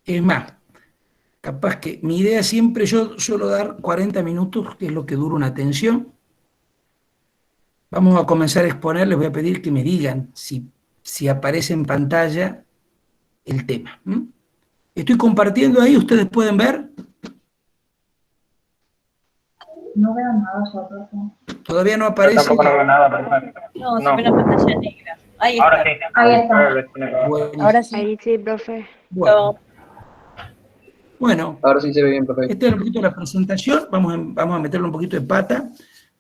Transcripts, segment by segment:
Es más, capaz que mi idea siempre, yo suelo dar 40 minutos, que es lo que dura una atención. Vamos a comenzar a exponer, les voy a pedir que me digan si aparece en pantalla el tema. ¿M? Estoy compartiendo ahí, ustedes pueden ver. No veo nada, solo. Todavía no Yo aparece. tampoco no veo nada, perfecto. No, se No. ve la pantalla negra. Ahí Ahora está. sí. Ahí está. Buenísimo. Ahora sí. Ahí sí, profe. Bueno, No. bueno, Ahora sí se ve bien, profe. esta es un poquito la presentación, vamos a meterle un poquito de pata,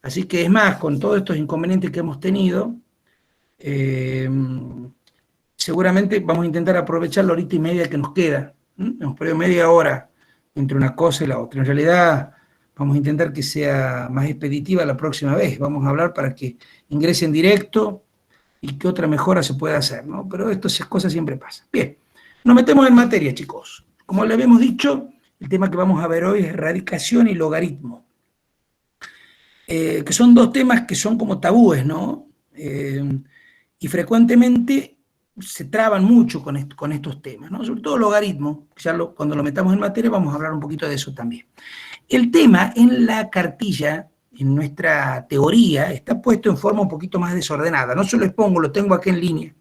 así que es más, con todos estos inconvenientes que hemos tenido, seguramente vamos a intentar aprovechar la horita y media que nos queda. Hemos perdido media hora entre una cosa y la otra. En realidad vamos a intentar que sea más expeditiva la próxima vez. Vamos a hablar para que ingresen directo y que otra mejora se pueda hacer, ¿no? Pero estas cosas siempre pasan. Bien, nos metemos en materia, chicos. Como le habíamos dicho, el tema que vamos a ver hoy es radicación y logaritmo. Que son dos temas que son como tabúes, ¿no? Y frecuentemente se traban mucho con estos temas, ¿no? Sobre todo logaritmo, cuando lo metamos en materia vamos a hablar un poquito de eso también. El tema en la cartilla, en nuestra teoría, está puesto en forma un poquito más desordenada. No se lo expongo, lo tengo aquí en línea.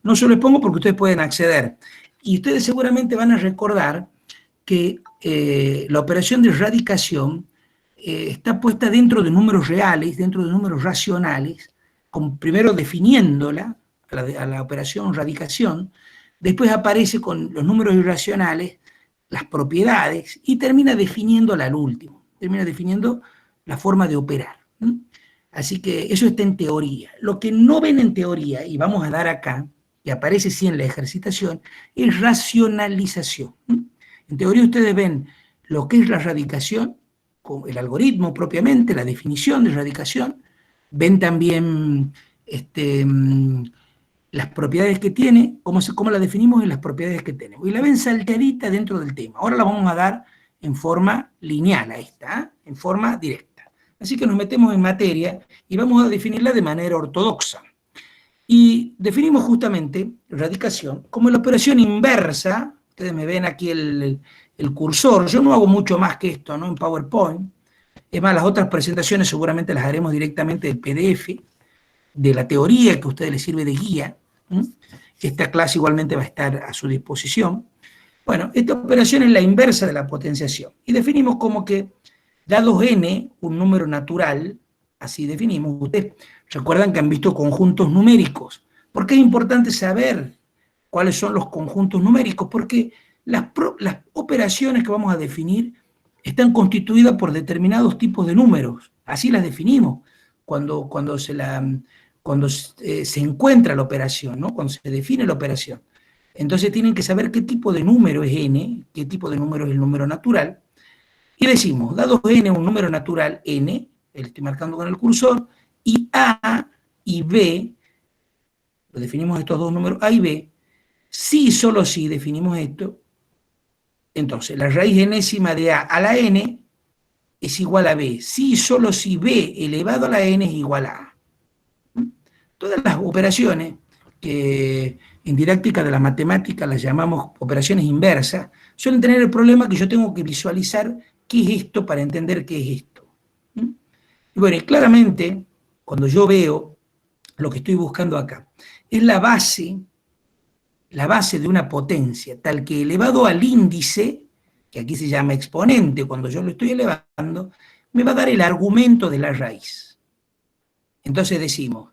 No se lo expongo porque ustedes pueden acceder. Y ustedes seguramente van a recordar que la operación de radicación está puesta dentro de números reales, dentro de números racionales, primero definiéndola, a la operación radicación, después aparece con los números irracionales, las propiedades, y termina definiéndola al último, termina definiendo la forma de operar. Así que eso está en teoría. Lo que no ven en teoría, y vamos a dar acá, que aparece sí en la ejercitación, es racionalización. En teoría ustedes ven lo que es la radicación, el algoritmo propiamente, la definición de radicación, ven también las propiedades que tiene, cómo la definimos y las propiedades que tenemos. Y la ven salteadita dentro del tema. Ahora la vamos a dar en forma lineal, ahí está, en forma directa. Así que nos metemos en materia y vamos a definirla de manera ortodoxa. Y definimos justamente radicación como la operación inversa. Ustedes me ven aquí el cursor. Yo no hago mucho más que esto, ¿no? En PowerPoint. Es más, las otras presentaciones seguramente las haremos directamente del PDF, de la teoría que a ustedes les sirve de guía. Esta clase igualmente va a estar a su disposición. Bueno, esta operación es la inversa de la potenciación. Y definimos como que, dado n, un número natural, así definimos. Ustedes recuerdan que han visto conjuntos numéricos. ¿Por qué es importante saber cuáles son los conjuntos numéricos? Porque las operaciones que vamos a definir están constituidas por determinados tipos de números. Así las definimos cuando se encuentra la operación, ¿no? Cuando se define la operación. Entonces tienen que saber qué tipo de número es n, qué tipo de número es el número natural. Y decimos, dado n un número natural n, le estoy marcando con el cursor, y a y b, lo definimos estos dos números, a y b, si y solo si definimos esto, entonces la raíz enésima de a la n es igual a b. Si y solo si b elevado a la n es igual a a. Todas las operaciones que en didáctica de la matemática las llamamos operaciones inversas, suelen tener el problema que yo tengo que visualizar qué es esto para entender qué es esto. Y bueno, y claramente, cuando yo veo lo que estoy buscando acá, es la base de una potencia, tal que elevado al índice, que aquí se llama exponente, cuando yo lo estoy elevando, me va a dar el argumento de la raíz. Entonces decimos,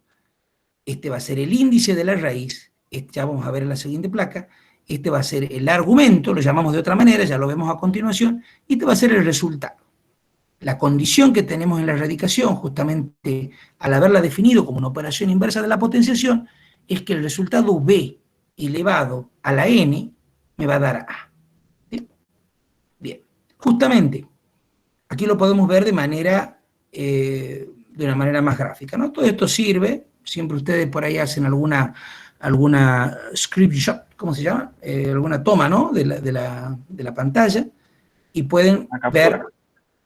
este va a ser el índice de la raíz, ya vamos a ver en la siguiente placa, este va a ser el argumento, lo llamamos de otra manera, ya lo vemos a continuación, y este va a ser el resultado. La condición que tenemos en la radicación, justamente al haberla definido como una operación inversa de la potenciación, es que el resultado b elevado a la n me va a dar a. Bien, justamente, aquí lo podemos ver de una manera más gráfica, ¿no? Todo esto sirve, siempre ustedes por ahí hacen alguna screenshot, ¿cómo se llama? Alguna toma, ¿no? de la pantalla, y pueden ver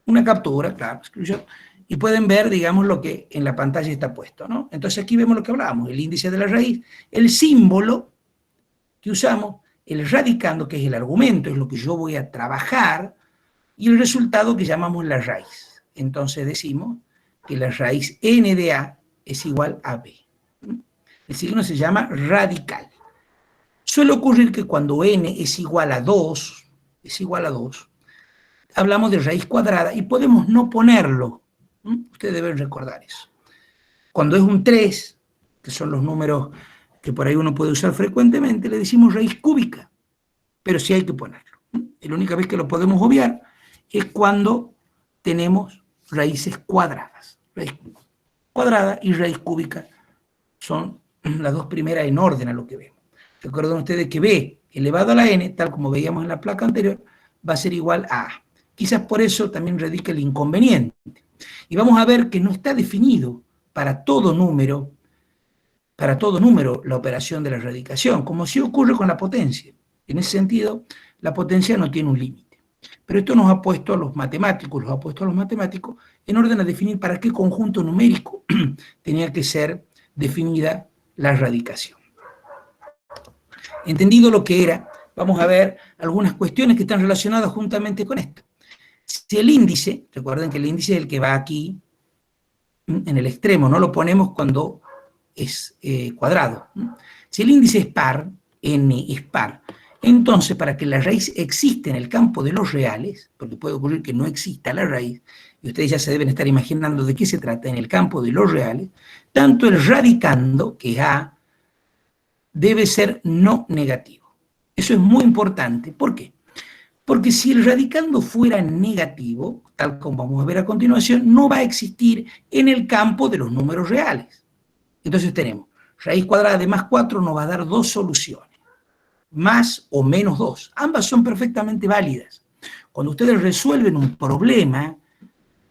una captura, claro, screenshot, y pueden ver, digamos, lo que en la pantalla está puesto, ¿no? Entonces aquí vemos lo que hablábamos, el índice de la raíz, el símbolo que usamos el radicando, que es el argumento, es lo que yo voy a trabajar, y el resultado que llamamos la raíz. Entonces decimos que la raíz n de a es igual a b. El signo se llama radical. Suele ocurrir que cuando n es igual a 2, hablamos de raíz cuadrada y podemos no ponerlo. Ustedes deben recordar eso. Cuando es un 3, que son los números que por ahí uno puede usar frecuentemente, le decimos raíz cúbica, pero sí hay que ponerlo. La única vez que lo podemos obviar es cuando tenemos raíces cuadradas. Raíz cuadrada y raíz cúbica son las dos primeras en orden a lo que vemos. Recuerden ustedes que b elevado a la n, tal como veíamos en la placa anterior, va a ser igual a a. Quizás por eso también radica el inconveniente. Y vamos a ver que no está definido para todo número la operación de la radicación, como sí ocurre con la potencia. En ese sentido, la potencia no tiene un límite. Pero esto nos ha puesto a los matemáticos, en orden a definir para qué conjunto numérico tenía que ser definida la radicación. Entendido lo que era, vamos a ver algunas cuestiones que están relacionadas juntamente con esto. Si el índice, recuerden que el índice es el que va aquí, en el extremo, no lo ponemos cuando es cuadrado. Si el índice es par, n es par, entonces para que la raíz exista en el campo de los reales, porque puede ocurrir que no exista la raíz, y ustedes ya se deben estar imaginando de qué se trata en el campo de los reales, tanto el radicando, que es a, debe ser no negativo. Eso es muy importante. ¿Por qué? Porque si el radicando fuera negativo, tal como vamos a ver a continuación, no va a existir en el campo de los números reales. Entonces tenemos, raíz cuadrada de más 4 nos va a dar dos soluciones, más o menos 2. Ambas son perfectamente válidas. Cuando ustedes resuelven un problema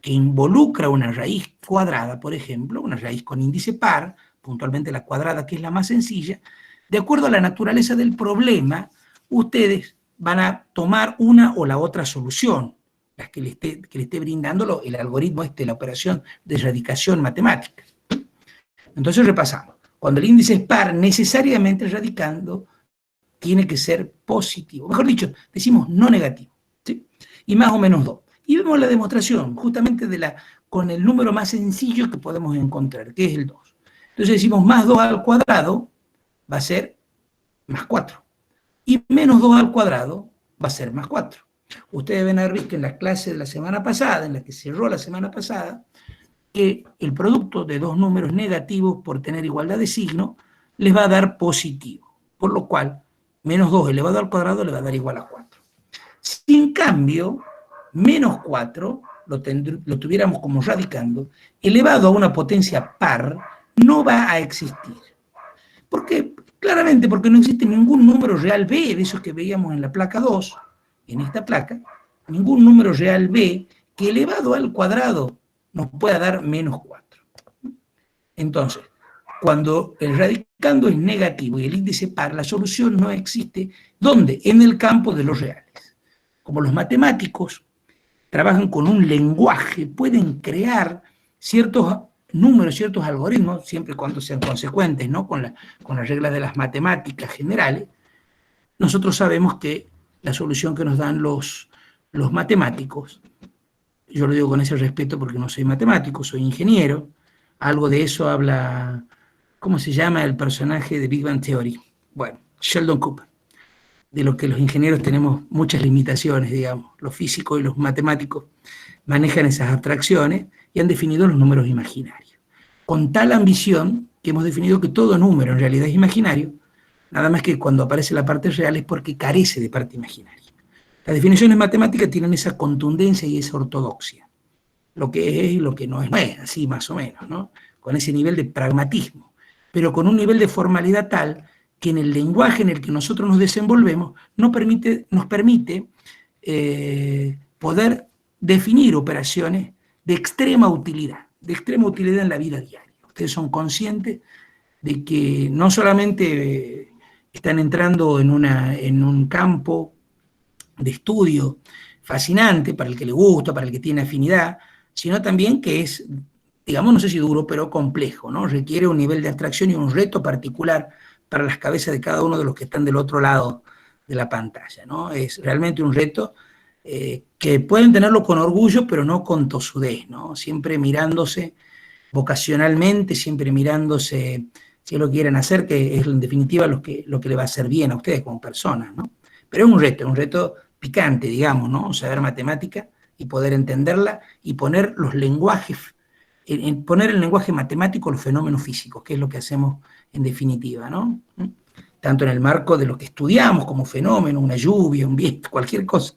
que involucra una raíz cuadrada, por ejemplo, una raíz con índice par, puntualmente la cuadrada, que es la más sencilla, de acuerdo a la naturaleza del problema, ustedes van a tomar una o la otra solución, las que le esté brindando el algoritmo la operación de radicación matemática. Entonces repasamos. Cuando el índice es par, necesariamente el radicando tiene que ser positivo. Mejor dicho, decimos no negativo, ¿sí? Y más o menos 2. Y vemos la demostración justamente con el número más sencillo que podemos encontrar, que es el 2. Entonces decimos más 2 al cuadrado va a ser más 4. Y menos 2 al cuadrado va a ser más 4. Ustedes deben haber visto en la clase de la semana pasada, en la que cerró la semana pasada, que el producto de dos números negativos por tener igualdad de signo les va a dar positivo. Por lo cual, menos 2 elevado al cuadrado le va a dar igual a 4. Si en cambio, menos 4 lo tuviéramos como radicando, elevado a una potencia par, no va a existir. ¿Por qué? Claramente porque no existe ningún número real b, de esos que veíamos en la placa 2, en esta placa, ningún número real b que elevado al cuadrado nos pueda dar menos 4. Entonces, cuando el radicando es negativo y el índice par, la solución no existe. ¿Dónde? En el campo de los reales. Como los matemáticos trabajan con un lenguaje, pueden crear ciertos números, ciertos algoritmos, siempre y cuando sean consecuentes, ¿no? con las reglas de las matemáticas generales, nosotros sabemos que la solución que nos dan los matemáticos, yo lo digo con ese respeto porque no soy matemático, soy ingeniero, algo de eso habla, ¿cómo se llama el personaje de Big Bang Theory? Bueno, Sheldon Cooper, de lo que los ingenieros tenemos muchas limitaciones, digamos, los físicos y los matemáticos manejan esas abstracciones y han definido los números imaginarios. Con tal ambición que hemos definido que todo número en realidad es imaginario, nada más que cuando aparece la parte real es porque carece de parte imaginaria. Las definiciones matemáticas tienen esa contundencia y esa ortodoxia. Lo que es y lo que no es, así más o menos, ¿no? Con ese nivel de pragmatismo, pero con un nivel de formalidad tal que en el lenguaje en el que nosotros nos desenvolvemos nos permite poder definir operaciones de extrema utilidad en la vida diaria. Ustedes son conscientes de que no solamente están entrando en un campo de estudio fascinante para el que le gusta, para el que tiene afinidad, sino también que es, digamos, no sé si duro, pero complejo, ¿no? Requiere un nivel de abstracción y un reto particular para las cabezas de cada uno de los que están del otro lado de la pantalla, ¿no? Es realmente un reto que pueden tenerlo con orgullo, pero no con tosudez, ¿no? Siempre mirándose vocacionalmente, siempre mirándose si lo quieren hacer, que es en definitiva lo que le va a hacer bien a ustedes como personas, ¿no? Pero es un reto picante, digamos, ¿no? Saber matemática y poder entenderla y poner los lenguajes, poner el lenguaje matemático los fenómenos físicos, que es lo que hacemos en definitiva, ¿no? Tanto en el marco de lo que estudiamos como fenómeno, una lluvia, un viento, cualquier cosa,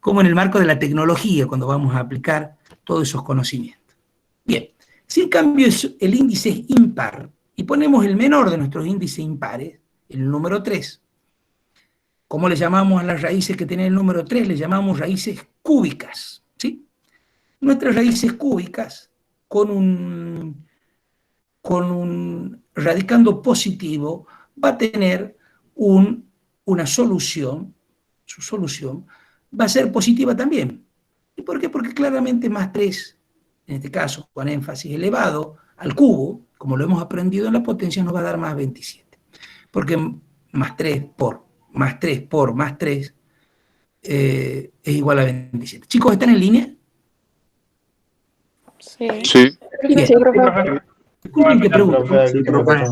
como en el marco de la tecnología, cuando vamos a aplicar todos esos conocimientos. Bien, si en cambio el índice es impar, y ponemos el menor de nuestros índices impares, el número 3, ¿cómo le llamamos a las raíces que tienen el número 3? Le llamamos raíces cúbicas, ¿sí? Nuestras raíces cúbicas, con un radicando positivo, va a tener una solución, su solución va a ser positiva también. ¿Y por qué? Porque claramente más 3, en este caso con énfasis elevado al cubo, como lo hemos aprendido en la potencia, nos va a dar más 27. Porque más 3 por más 3 por más 3 es igual a 27. Chicos, ¿están en línea? Sí. Sí. Bien. Sí, profe. Disculpen que pregunte. Sí, profe.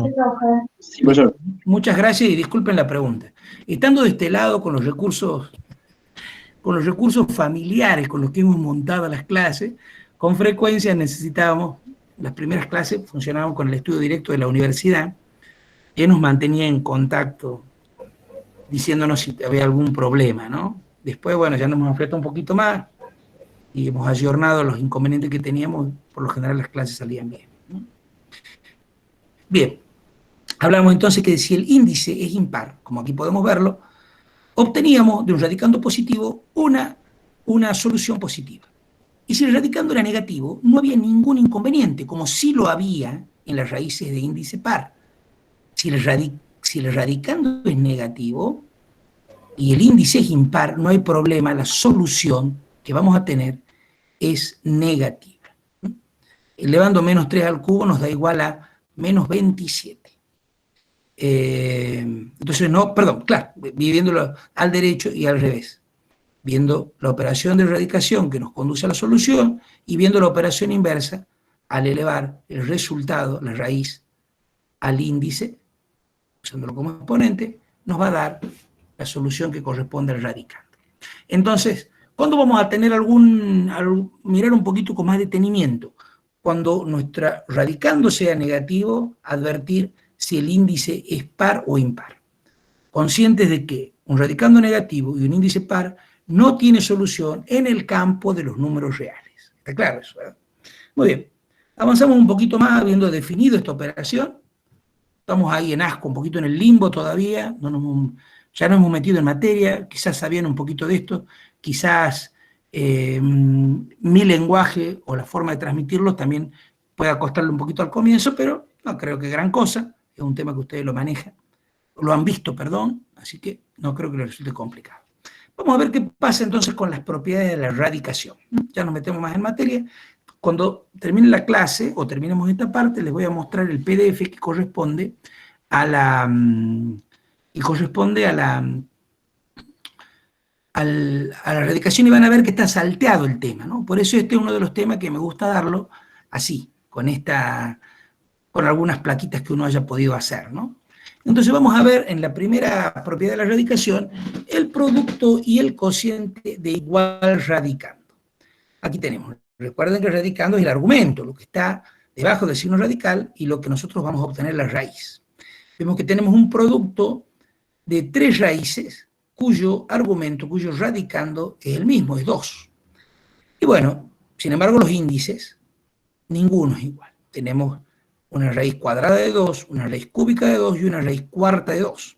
Sí, profe. Muchas gracias y disculpen la pregunta. Estando de este lado con los recursos familiares con los que hemos montado las clases, con frecuencia necesitábamos, las primeras clases funcionaban con el estudio directo de la universidad, que nos mantenía en contacto, diciéndonos si había algún problema, ¿no? Después, bueno, ya nos hemos apretado un poquito más y hemos ayornado los inconvenientes que teníamos, por lo general las clases salían bien, ¿no? Bien, hablamos entonces que si el índice es impar, como aquí podemos verlo, obteníamos de un radicando positivo una solución positiva. Y si el radicando era negativo, no había ningún inconveniente, como sí lo había en las raíces de índice par. Si el radicando es negativo y el índice es impar, no hay problema, la solución que vamos a tener es negativa. Elevando menos 3 al cubo nos da igual a menos 27. Entonces, no, perdón, claro, viéndolo al derecho y al revés. Viendo la operación de radicación que nos conduce a la solución y viendo la operación inversa al elevar el resultado, la raíz, al índice, usándolo como exponente, nos va a dar la solución que corresponde al radicando. Entonces, ¿cuándo vamos a tener mirar un poquito con más detenimiento? Cuando nuestra radicando sea negativo, advertir si el índice es par o impar. Conscientes de que un radicando negativo y un índice par no tiene solución en el campo de los números reales. ¿Está claro eso, verdad? Muy bien. Avanzamos un poquito más habiendo definido esta operación. Estamos ahí en asco, un poquito en el limbo todavía. Ya nos hemos metido en materia. Quizás sabían un poquito de esto. Quizás mi lenguaje o la forma de transmitirlo también pueda costarle un poquito al comienzo, pero no creo que gran cosa. Es un tema que ustedes lo manejan. Lo han visto, perdón. Así que no creo que les resulte complicado. Vamos a ver qué pasa entonces con las propiedades de la radicación. Ya nos metemos más en materia. Cuando termine la clase, o terminemos esta parte, les voy a mostrar el PDF que corresponde a la radicación y van a ver que está salteado el tema, ¿no? Por eso este es uno de los temas que me gusta darlo así, con algunas plaquitas que uno haya podido hacer, ¿no? Entonces vamos a ver en la primera propiedad de la radicación el producto y el cociente de igual radicando. Aquí tenemos, recuerden que el radicando es el argumento, lo que está debajo del signo radical y lo que nosotros vamos a obtener la raíz. Vemos que tenemos un producto de 3 raíces cuyo argumento, cuyo radicando es el mismo, es 2. Y bueno, sin embargo los índices, ninguno es igual. Tenemos una raíz cuadrada de 2, una raíz cúbica de 2 y una raíz cuarta de 2.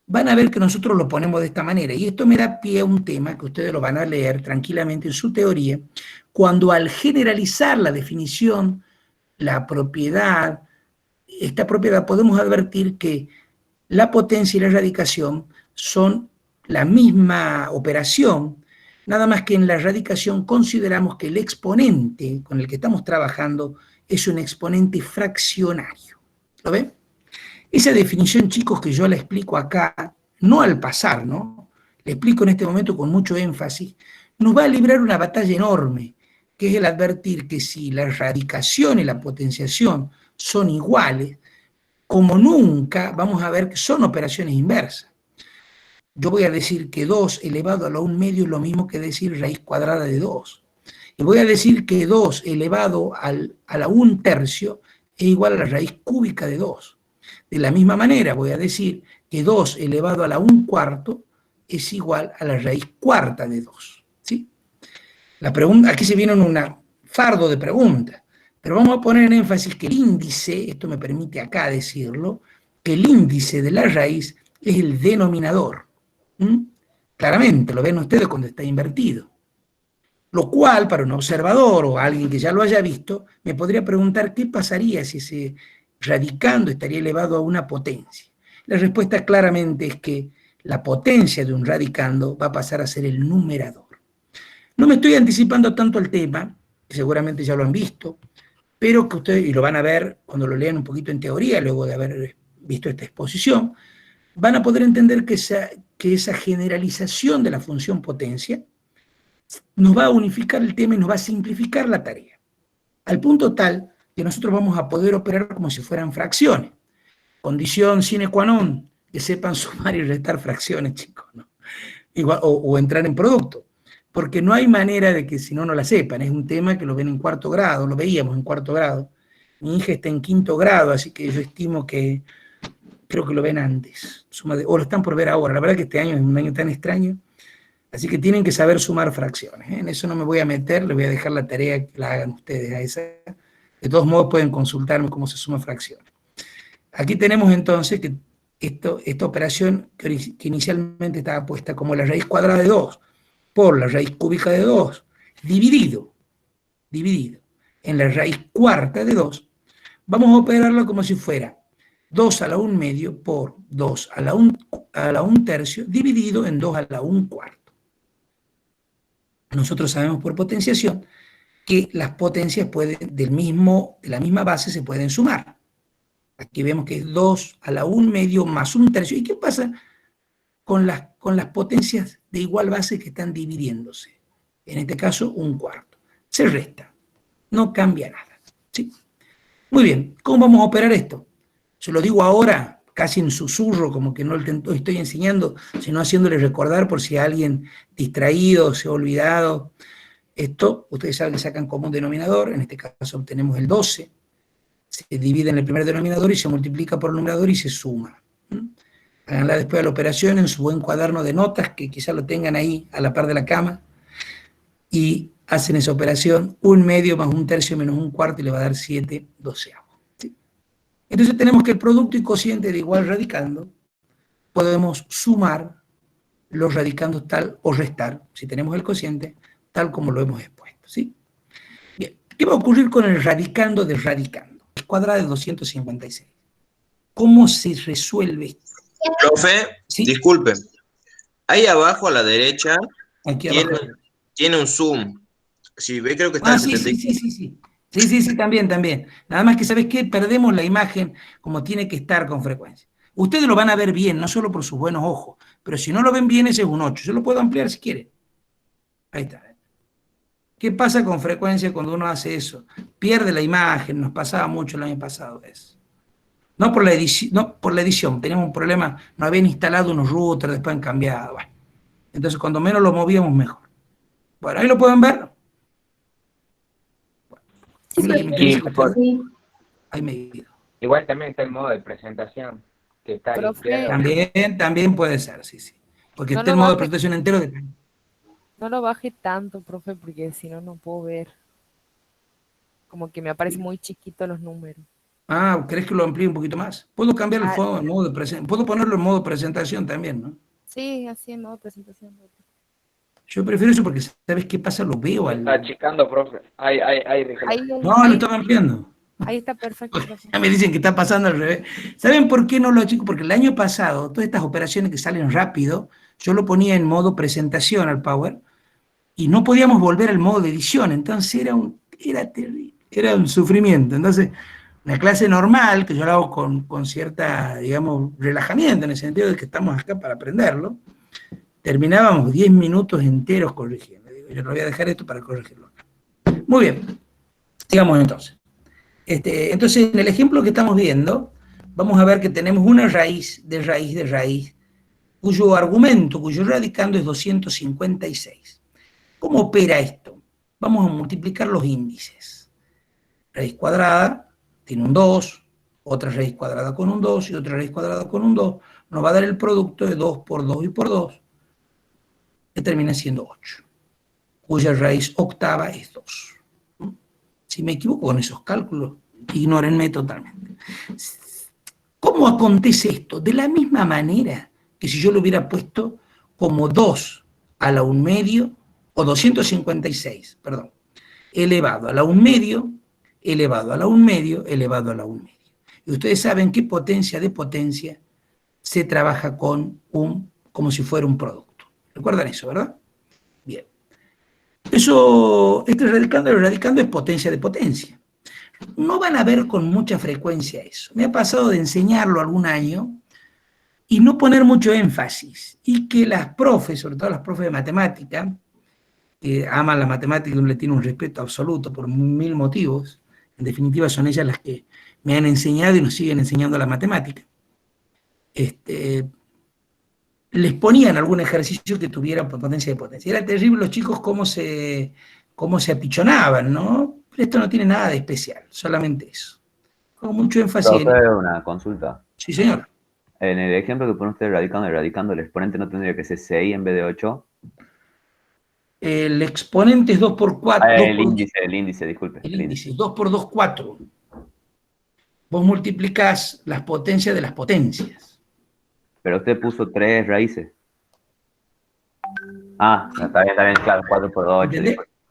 Van a ver que nosotros lo ponemos de esta manera, y esto me da pie a un tema que ustedes lo van a leer tranquilamente en su teoría, cuando al generalizar la definición, la propiedad, esta propiedad podemos advertir que la potencia y la radicación son la misma operación, nada más que en la radicación consideramos que el exponente con el que estamos trabajando es un exponente fraccionario. ¿Lo ven? Esa definición, chicos, que yo la explico acá no al pasar, ¿no? Le explico en este momento con mucho énfasis, nos va a librar una batalla enorme, que es el advertir que si la radicación y la potenciación son iguales, como nunca vamos a ver que son operaciones inversas. Yo voy a decir que 2 elevado a la 1 medio es lo mismo que decir raíz cuadrada de 2. Y voy a decir que 2 elevado a la 1 tercio es igual a la raíz cúbica de 2. De la misma manera voy a decir que 2 elevado a la 1 cuarto es igual a la raíz cuarta de 2. ¿Sí? La pregunta, aquí se viene un fardo de preguntas, pero vamos a poner en énfasis que el índice, esto me permite acá decirlo, que el índice de la raíz es el denominador. Claramente, lo ven ustedes cuando está invertido. Lo cual, para un observador o alguien que ya lo haya visto, me podría preguntar qué pasaría si ese radicando estaría elevado a una potencia. La respuesta claramente es que la potencia de un radicando va a pasar a ser el numerador. No me estoy anticipando tanto al tema, que seguramente ya lo han visto, pero que ustedes, y lo van a ver cuando lo lean un poquito en teoría, luego de haber visto esta exposición, van a poder entender que esa generalización de la función potencia nos va a unificar el tema y nos va a simplificar la tarea, al punto tal que nosotros vamos a poder operar como si fueran fracciones. Condición sine qua non, que sepan sumar y restar fracciones, chicos, ¿no? Igual, o entrar en producto, porque no hay manera de que si no la sepan, es un tema que lo ven en cuarto grado, lo veíamos en cuarto grado, mi hija está en quinto grado, así que yo estimo que, creo que lo ven antes, o lo están por ver ahora, la verdad que este año es un año tan extraño, así que tienen que saber sumar fracciones, ¿eh? En eso no me voy a meter, les voy a dejar la tarea que la hagan ustedes a esa, de todos modos pueden consultarme cómo se suma fracciones. Aquí tenemos entonces que esta operación que inicialmente estaba puesta como la raíz cuadrada de 2 por la raíz cúbica de 2, dividido en la raíz cuarta de 2, vamos a operarlo como si fuera 2 a la 1 medio por 2 a la 1 tercio dividido en 2 a la 1 cuarto. Nosotros sabemos por potenciación que las potencias de la misma base se pueden sumar. Aquí vemos que es 2 a la 1 medio más 1 tercio. ¿Y qué pasa con las potencias de igual base que están dividiéndose? En este caso, 1 cuarto. Se resta. No cambia nada. ¿Sí? Muy bien. ¿Cómo vamos a operar esto? Se lo digo ahora, casi en susurro, como que no lo estoy enseñando, sino haciéndole recordar por si alguien distraído, se ha olvidado. Esto, ustedes saben que sacan como un denominador. En este caso obtenemos el 12. Se divide en el primer denominador y se multiplica por el numerador y se suma. Háganla después de la operación en su buen cuaderno de notas, que quizá lo tengan ahí a la par de la cama, y hacen esa operación, 1 medio más 1 tercio menos 1 cuarto, y le va a dar 7 doceavos. ¿Sí? Entonces tenemos que el producto y cociente de igual radicando, podemos sumar los radicandos tal, o restar, si tenemos el cociente, tal como lo hemos expuesto. ¿Sí? Bien, ¿qué va a ocurrir con el radicando del radicando? Cuadrada de 256. ¿Cómo se resuelve esto? Profe, ¿Sí? disculpe. Ahí abajo a la derecha Aquí abajo. tiene un zoom. Si ve, creo que está en Sí, 75. Sí, también. Nada más que, ¿sabes qué? Perdemos la imagen como tiene que estar con frecuencia. Ustedes lo van a ver bien, no solo por sus buenos ojos, pero si no lo ven bien, ese es un 8. Yo lo puedo ampliar si quieren. Ahí está. ¿Qué pasa con frecuencia cuando uno hace eso? Pierde la imagen, nos pasaba mucho el año pasado eso. No por la edición, teníamos un problema, no habían instalado unos routers, después han cambiado. Bueno, entonces cuando menos lo movíamos mejor. Bueno, ahí lo pueden ver. Bueno, Sí. ahí me he ido. Igual también está el modo de presentación, que está ahí. Profe, También puede ser, sí. Porque No está el lo modo de baje. presentación entero de... no lo baje tanto, profe, porque si no, no puedo ver. Como que me aparecen muy chiquitos los números. Ah, ¿crees que lo amplíe un poquito más? Puedo cambiar el Ah, modo de presentación. Puedo ponerlo en modo presentación también, ¿no? sí, así en modo presentación. Yo prefiero eso porque, ¿sabes qué pasa? Lo veo Está al... achicando, profe. Ahí, déjalo. No, lo estaba ampliando. Ahí está perfecto, profe. Ya me dicen que está pasando al revés. ¿Saben por qué no lo achico? Porque el año pasado, todas estas operaciones que salen rápido, yo lo ponía en modo presentación al Power y no podíamos volver al modo de edición. Entonces era terrible, era un sufrimiento. Entonces, Una clase normal, que yo la hago con cierta, digamos, relajamiento, en el sentido de que estamos acá para aprenderlo, terminábamos 10 minutos enteros corrigiendo. Digo, yo no voy a dejar esto para corregirlo. Muy bien, sigamos entonces. Entonces, en el ejemplo que estamos viendo, vamos a ver que tenemos una raíz, cuyo argumento, cuyo radicando es 256. ¿Cómo opera esto? Vamos a multiplicar los índices. Raíz cuadrada tiene un 2, otra raíz cuadrada con un 2 y otra raíz cuadrada con un 2. Nos va a dar el producto de 2 por 2 y por 2, que termina siendo 8, cuya raíz octava es 2. Si me equivoco con esos cálculos, ignórenme totalmente. ¿Cómo acontece esto? De la misma manera que si yo lo hubiera puesto como 2 a la 1 medio, o 256, perdón, elevado a la 1 medio, elevado a la 1 medio, elevado a la 1 medio. Y ustedes saben que potencia de potencia se trabaja con como si fuera un producto. ¿Recuerdan eso, verdad? Bien. Eso, el radicando es potencia de potencia. No van a ver con mucha frecuencia eso. Me ha pasado de enseñarlo algún año y no poner mucho énfasis. Y que las profes, sobre todo las profes de matemática, que aman la matemática y uno le tiene un respeto absoluto por 1000 motivos, en definitiva son ellas las que me han enseñado y nos siguen enseñando la matemática, les ponían algún ejercicio que tuviera potencia de potencia. Era terrible los chicos cómo se apichonaban, ¿no? Pero esto no tiene nada de especial, solamente eso. Con mucho énfasis. Profe, una consulta. Sí, señor. En el ejemplo que pone usted radicando, el exponente no tendría que ser 6 en vez de 8. El exponente es 2 por 4. El índice, disculpe. El índice, 2 por 2, 4. Vos multiplicás las potencias de las potencias. Pero usted puso 3 raíces. Ah, está bien, claro, 4 por 8.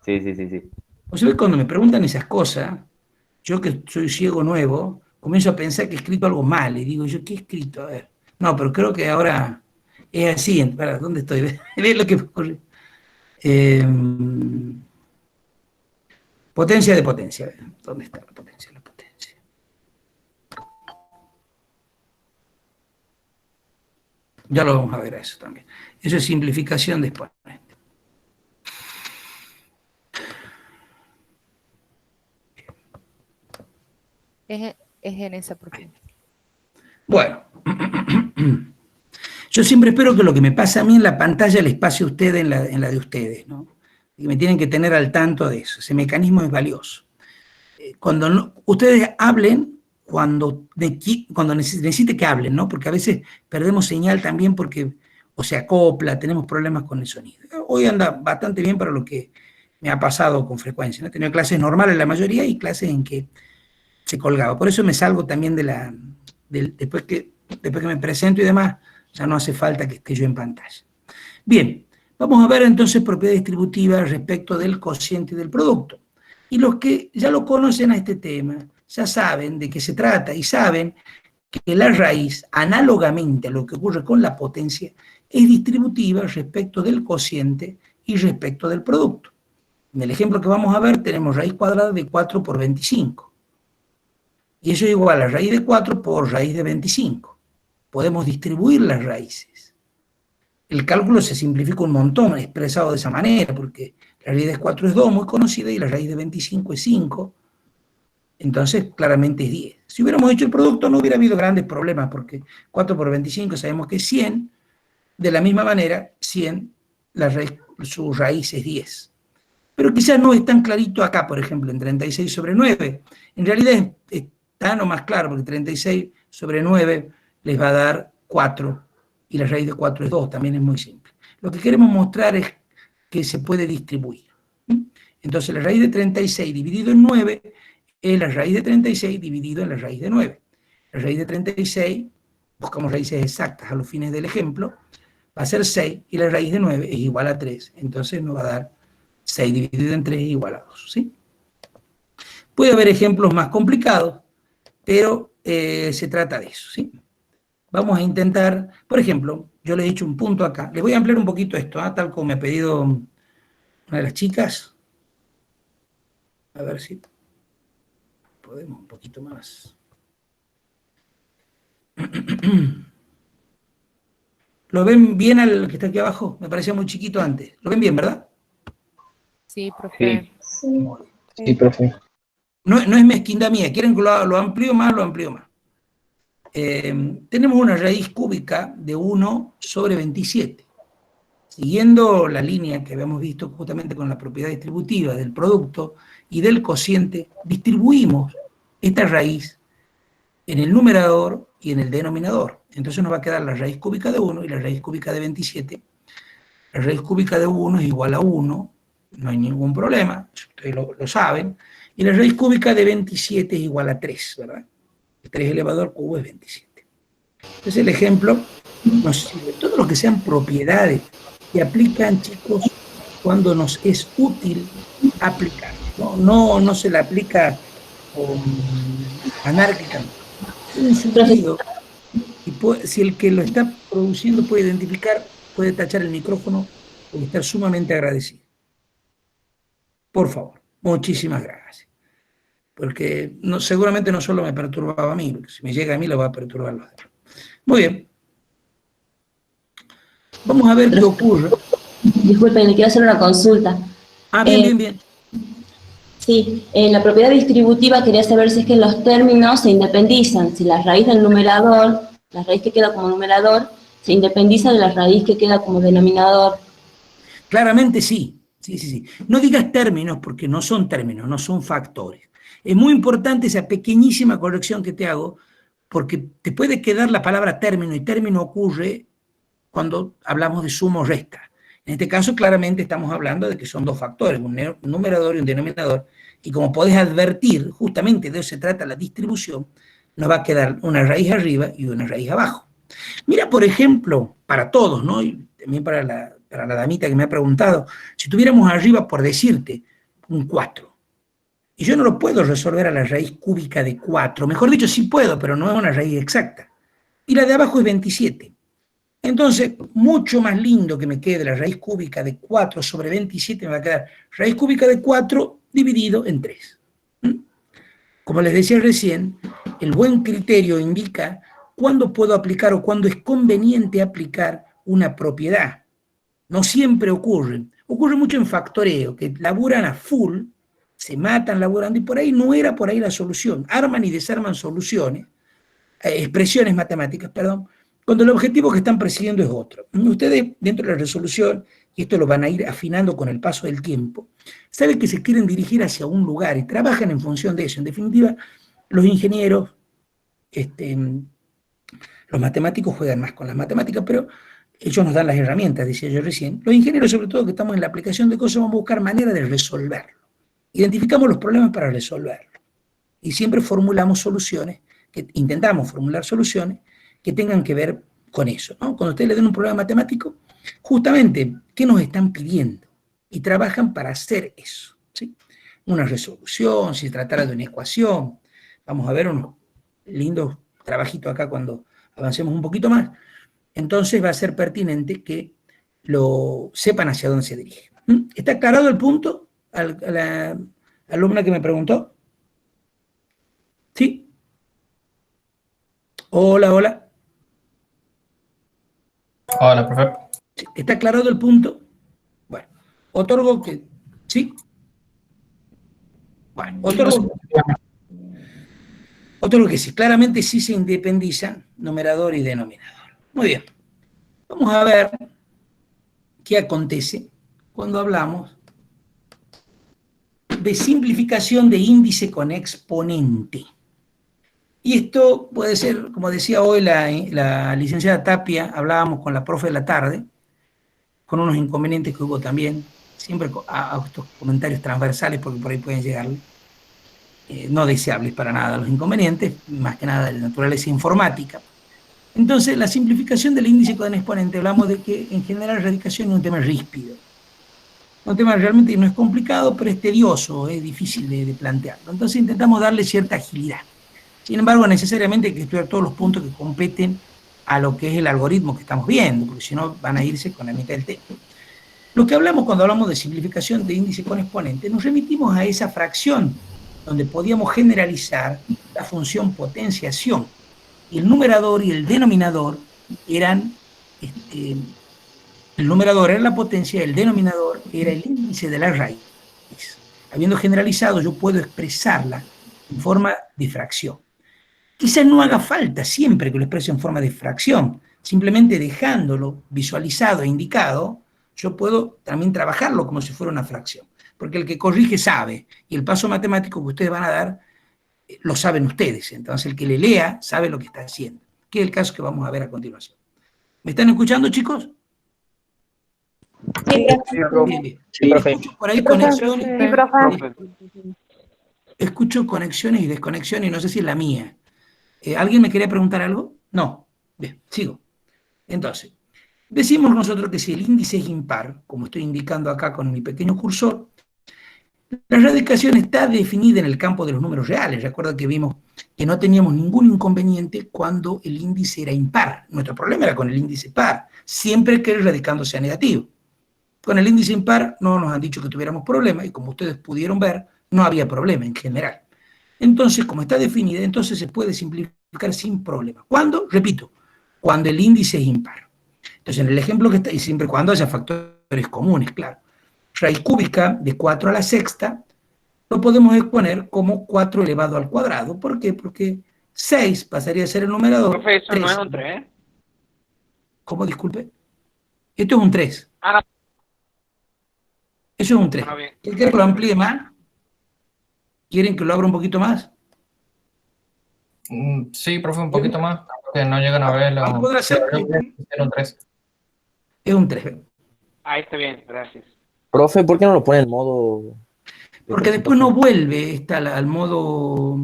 Sí. O sea, cuando me preguntan esas cosas, yo que soy ciego nuevo, comienzo a pensar que he escrito algo mal, y digo, ¿yo qué he escrito? A ver. No, pero creo que ahora es así. Para, ¿dónde estoy? ¿Ves lo que ocurre? Potencia de potencia. ¿Dónde está la potencia? La potencia. Ya lo vamos a ver a eso también. Eso es simplificación de exponente. Es en esa profe. Bueno, yo siempre espero que lo que me pasa a mí en la pantalla les pase a ustedes en la de ustedes, ¿no? Y me tienen que tener al tanto de eso. Ese mecanismo es valioso. Cuando ustedes hablen, cuando necesite que hablen, ¿no? Porque a veces perdemos señal también porque o se acopla, tenemos problemas con el sonido. Hoy anda bastante bien para lo que me ha pasado con frecuencia, ¿no? He tenido clases normales la mayoría y clases en que se colgaba. Por eso me salgo también después que me presento y demás, ya no hace falta que esté yo en pantalla. Bien, vamos a ver entonces propiedad distributiva respecto del cociente y del producto. Y los que ya lo conocen a este tema, ya saben de qué se trata y saben que la raíz, análogamente a lo que ocurre con la potencia, es distributiva respecto del cociente y respecto del producto. En el ejemplo que vamos a ver tenemos raíz cuadrada de 4 por 25. Y eso es igual a raíz de 4 por raíz de 25. Podemos distribuir las raíces. El cálculo se simplifica un montón expresado de esa manera, porque la raíz de 4 es 2, muy conocida, y la raíz de 25 es 5. Entonces, claramente es 10. Si hubiéramos hecho el producto, no hubiera habido grandes problemas, porque 4 por 25 sabemos que es 100. De la misma manera, 100, su raíz es 10. Pero quizás no es tan clarito acá, por ejemplo, en 36 sobre 9. En realidad está no más claro, porque 36 sobre 9 les va a dar 4, y la raíz de 4 es 2, también es muy simple. Lo que queremos mostrar es que se puede distribuir. Entonces la raíz de 36 dividido en 9 es la raíz de 36 dividido en la raíz de 9. La raíz de 36, buscamos raíces exactas a los fines del ejemplo, va a ser 6, y la raíz de 9 es igual a 3, entonces nos va a dar 6 dividido en 3 es igual a 2, ¿sí? Puede haber ejemplos más complicados, pero se trata de eso, ¿sí? Vamos a intentar, por ejemplo, yo le he dicho un punto acá. Les voy a ampliar un poquito esto, tal como me ha pedido una de las chicas. A ver si podemos un poquito más. ¿Lo ven bien al que está aquí abajo? Me parecía muy chiquito antes. ¿Lo ven bien, verdad? Sí, profe. Sí. Sí, profe. No es mezquindad mía. ¿Quieren que lo amplío más? Lo amplío más. Tenemos una raíz cúbica de 1 sobre 27. Siguiendo la línea que habíamos visto justamente con la propiedad distributiva del producto y del cociente, distribuimos esta raíz en el numerador y en el denominador. Entonces nos va a quedar la raíz cúbica de 1 y la raíz cúbica de 27. La raíz cúbica de 1 es igual a 1, no hay ningún problema, ustedes lo saben. Y la raíz cúbica de 27 es igual a 3, ¿verdad? 3 elevado al cubo es 27. Entonces el ejemplo nos sirve. Todo lo que sean propiedades que aplican, chicos, cuando nos es útil aplicar. No se le aplica anárquicamente. Tiene un sentido. Y si el que lo está produciendo puede identificar, puede tachar el micrófono y estar sumamente agradecido. Por favor, muchísimas gracias. Porque seguramente no solo me perturbaba a mí, porque si me llega a mí lo va a perturbar a los demás. Muy bien. Vamos a ver qué ocurre. Disculpen, le quiero hacer una consulta. Bien. Sí, en la propiedad distributiva quería saber si es que los términos se independizan, si la raíz del numerador, la raíz que queda como numerador, se independiza de la raíz que queda como denominador. Claramente sí. Sí. No digas términos porque no son términos, no son factores. Es muy importante esa pequeñísima corrección que te hago, porque te puede quedar la palabra término, y término ocurre cuando hablamos de suma o resta. En este caso, claramente estamos hablando de que son dos factores, un numerador y un denominador, y como podés advertir, justamente de eso se trata la distribución, nos va a quedar una raíz arriba y una raíz abajo. Mira, por ejemplo, para todos, ¿no? Y también para la damita que me ha preguntado, si tuviéramos arriba, por decirte, un 4, y yo no lo puedo resolver a la raíz cúbica de 4, mejor dicho, sí puedo, pero no es una raíz exacta, y la de abajo es 27. Entonces, mucho más lindo que me quede la raíz cúbica de 4 sobre 27, me va a quedar raíz cúbica de 4 dividido en 3. Como les decía recién, el buen criterio indica cuándo puedo aplicar o cuándo es conveniente aplicar una propiedad. No siempre ocurre mucho en factoreo, que laburan a full, se matan laburando, y por ahí no era por ahí la solución. Arman y desarman soluciones, expresiones matemáticas, perdón, cuando el objetivo que están persiguiendo es otro. Ustedes, dentro de la resolución, y esto lo van a ir afinando con el paso del tiempo, saben que se quieren dirigir hacia un lugar y trabajan en función de eso. En definitiva, los ingenieros, los matemáticos juegan más con las matemáticas, pero ellos nos dan las herramientas, decía yo recién. Los ingenieros, sobre todo, que estamos en la aplicación de cosas, vamos a buscar maneras de resolverlo. Identificamos los problemas para resolverlo. Y siempre formulamos soluciones, intentamos formular soluciones que tengan que ver con eso, ¿no? Cuando ustedes le den un problema matemático, justamente, ¿qué nos están pidiendo? Y trabajan para hacer eso, ¿sí? Una resolución, si se tratara de una ecuación. Vamos a ver unos lindos trabajitos acá cuando avancemos un poquito más. Entonces va a ser pertinente que lo sepan hacia dónde se dirige. ¿Está aclarado el punto a la alumna que me preguntó? ¿Sí? Hola. Hola, profe. ¿Está aclarado el punto? Bueno, otorgo que... ¿Sí? Bueno, otorgo que sí. Claramente sí se independizan numerador y denominador. Muy bien. Vamos a ver qué acontece cuando hablamos de simplificación de índice con exponente. Y esto puede ser, como decía hoy la licenciada Tapia, hablábamos con la profe de la tarde, con unos inconvenientes que hubo también, siempre a estos comentarios transversales, porque por ahí pueden llegar, no deseables para nada los inconvenientes, más que nada de naturaleza informática. Entonces, la simplificación del índice con exponente, hablamos de que en general la radicación es un tema ríspido. Un tema realmente no es complicado, pero es tedioso, es difícil de plantearlo. Entonces intentamos darle cierta agilidad. Sin embargo, necesariamente hay que estudiar todos los puntos que competen a lo que es el algoritmo que estamos viendo, porque si no van a irse con la mitad del tema. Lo que hablamos cuando hablamos de simplificación de índice con exponente, nos remitimos a esa fracción donde podíamos generalizar la función potenciación. Y el numerador y el denominador eran, el numerador era la potencia, el denominador era el índice de la raíz. Habiendo generalizado, yo puedo expresarla en forma de fracción. Quizás no haga falta siempre que lo exprese en forma de fracción, simplemente dejándolo visualizado e indicado, yo puedo también trabajarlo como si fuera una fracción. Porque el que corrige sabe, y el paso matemático que ustedes van a dar, lo saben ustedes. Entonces el que le lea sabe lo que está haciendo, que es el caso que vamos a ver a continuación. ¿Me están escuchando, chicos? Sí, Bien, bien. Sí, profe. Escucho por ahí conexiones. Sí, profe. Escucho conexiones y desconexiones y no sé si es la mía. ¿Alguien me quería preguntar algo? No. Bien, sigo. Entonces, decimos nosotros que si el índice es impar, como estoy indicando acá con mi pequeño cursor, la radicación está definida en el campo de los números reales. Recuerda que vimos que no teníamos ningún inconveniente cuando el índice era impar. Nuestro problema era con el índice par, siempre que el radicando sea negativo. Con el índice impar no nos han dicho que tuviéramos problema y como ustedes pudieron ver, no había problema en general. Entonces, como está definida, entonces se puede simplificar sin problema. ¿Cuándo? Repito, cuando el índice es impar. Entonces, en el ejemplo que está, y siempre cuando haya factores comunes, claro. Raíz cúbica de 4 a la sexta lo podemos exponer como 4 elevado al cuadrado. ¿Por qué? Porque 6 pasaría a ser el numerador. Profe, eso 3. no es un 3. ¿Cómo? Disculpe. Esto es un 3. Ah, Eso es un 3. no, bien. ¿Quieren que lo amplíe más? ¿Quieren que lo abra un poquito más? Sí, profe, un poquito más, que no llegan a verlo. Vamos a poder hacer. Era un 3. Es un 3. Ahí está bien, gracias. Profe, ¿por qué no lo pone en modo...? Porque después no vuelve al modo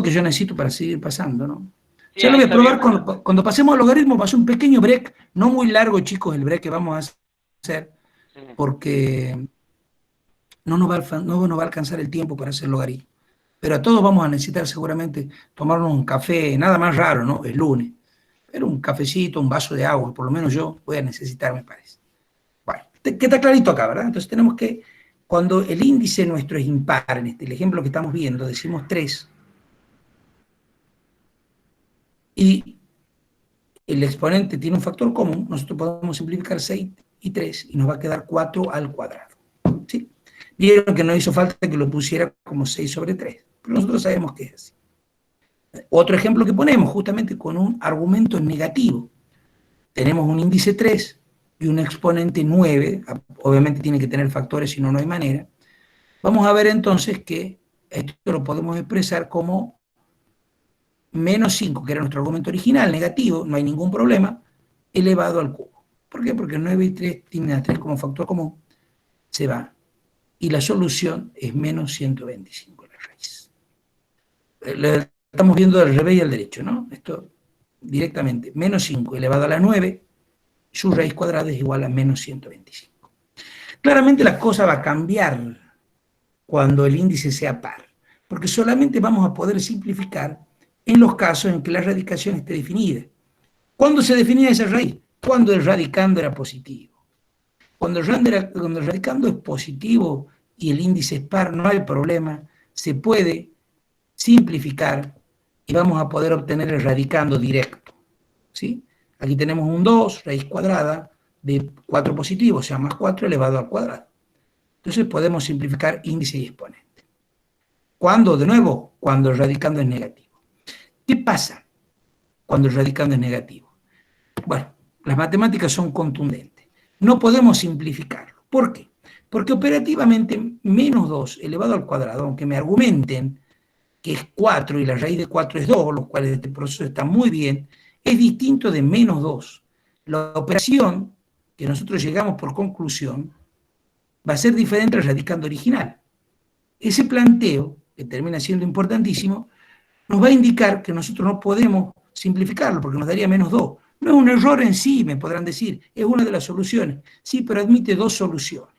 que yo necesito para seguir pasando, ¿no? Sí, Ya lo ahí voy a está probar bien. cuando pasemos al logaritmo. Va a ser un pequeño break, no muy largo, chicos, el break que vamos a hacer, Sí. porque no nos va a alcanzar el tiempo para hacer logaritmo. Pero a todos vamos a necesitar seguramente tomarnos un café, nada más raro, ¿no? Es lunes. Pero un cafecito, un vaso de agua, por lo menos yo voy a necesitar, me parece. Bueno, queda clarito acá, ¿verdad? Entonces tenemos que, cuando el índice nuestro es impar, en el ejemplo que estamos viendo, decimos 3, y el exponente tiene un factor común, nosotros podemos simplificar 6 y 3, y nos va a quedar 4 al cuadrado. ¿Sí? Vieron que no hizo falta que lo pusiera como 6 sobre 3, pero nosotros sabemos que es así. Otro ejemplo que ponemos, justamente con un argumento negativo. Tenemos un índice 3 y un exponente 9, obviamente tiene que tener factores, si no, no hay manera. Vamos a ver entonces que esto lo podemos expresar como menos 5, que era nuestro argumento original, negativo, no hay ningún problema, elevado al cubo. ¿Por qué? Porque 9 y 3 tienen a 3 como factor común, se va. Y la solución es menos 125 la raíz. Estamos viendo al revés y al derecho, ¿no? Esto directamente, menos 5 elevado a la 9, su raíz cuadrada es igual a menos 125. Claramente la cosa va a cambiar cuando el índice sea par, porque solamente vamos a poder simplificar en los casos en que la radicación esté definida. ¿Cuándo se definía esa raíz? Cuando el radicando era positivo. Cuando el radicando es positivo y el índice es par, no hay problema, se puede simplificar y vamos a poder obtener el radicando directo. ¿Sí? Aquí tenemos un 2, raíz cuadrada de 4 positivo, o sea, más 4 elevado al cuadrado. Entonces podemos simplificar índice y exponente. ¿Cuándo? De nuevo, cuando el radicando es negativo. ¿Qué pasa cuando el radicando es negativo? Bueno, las matemáticas son contundentes. No podemos simplificarlo. ¿Por qué? Porque operativamente menos 2 elevado al cuadrado, aunque me argumenten que es 4 y la raíz de 4 es 2, los cuales este proceso está muy bien, es distinto de menos 2. La operación que nosotros llegamos por conclusión va a ser diferente al radicando original. Ese planteo, que termina siendo importantísimo, nos va a indicar que nosotros no podemos simplificarlo porque nos daría menos 2. No es un error en sí, me podrán decir, es una de las soluciones. Sí, pero admite 2 soluciones.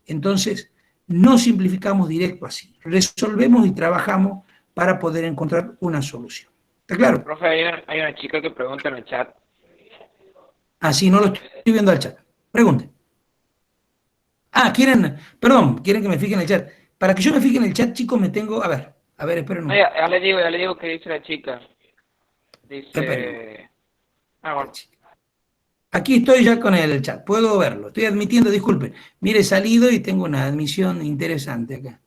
Entonces, no simplificamos directo así. Resolvemos y trabajamos para poder encontrar una solución. ¿Está claro? Profe, hay una chica que pregunta en el chat. Ah, sí, no lo estoy viendo al chat. Pregunte. Ah, quieren que me fije en el chat. Para que yo me fije en el chat, chicos, me tengo... A ver, esperen un momento. Ya le digo qué dice la chica. Dice... Ah, bueno. Aquí estoy ya con el chat, puedo verlo. Estoy admitiendo, disculpen. Mire, he salido y tengo una admisión interesante acá.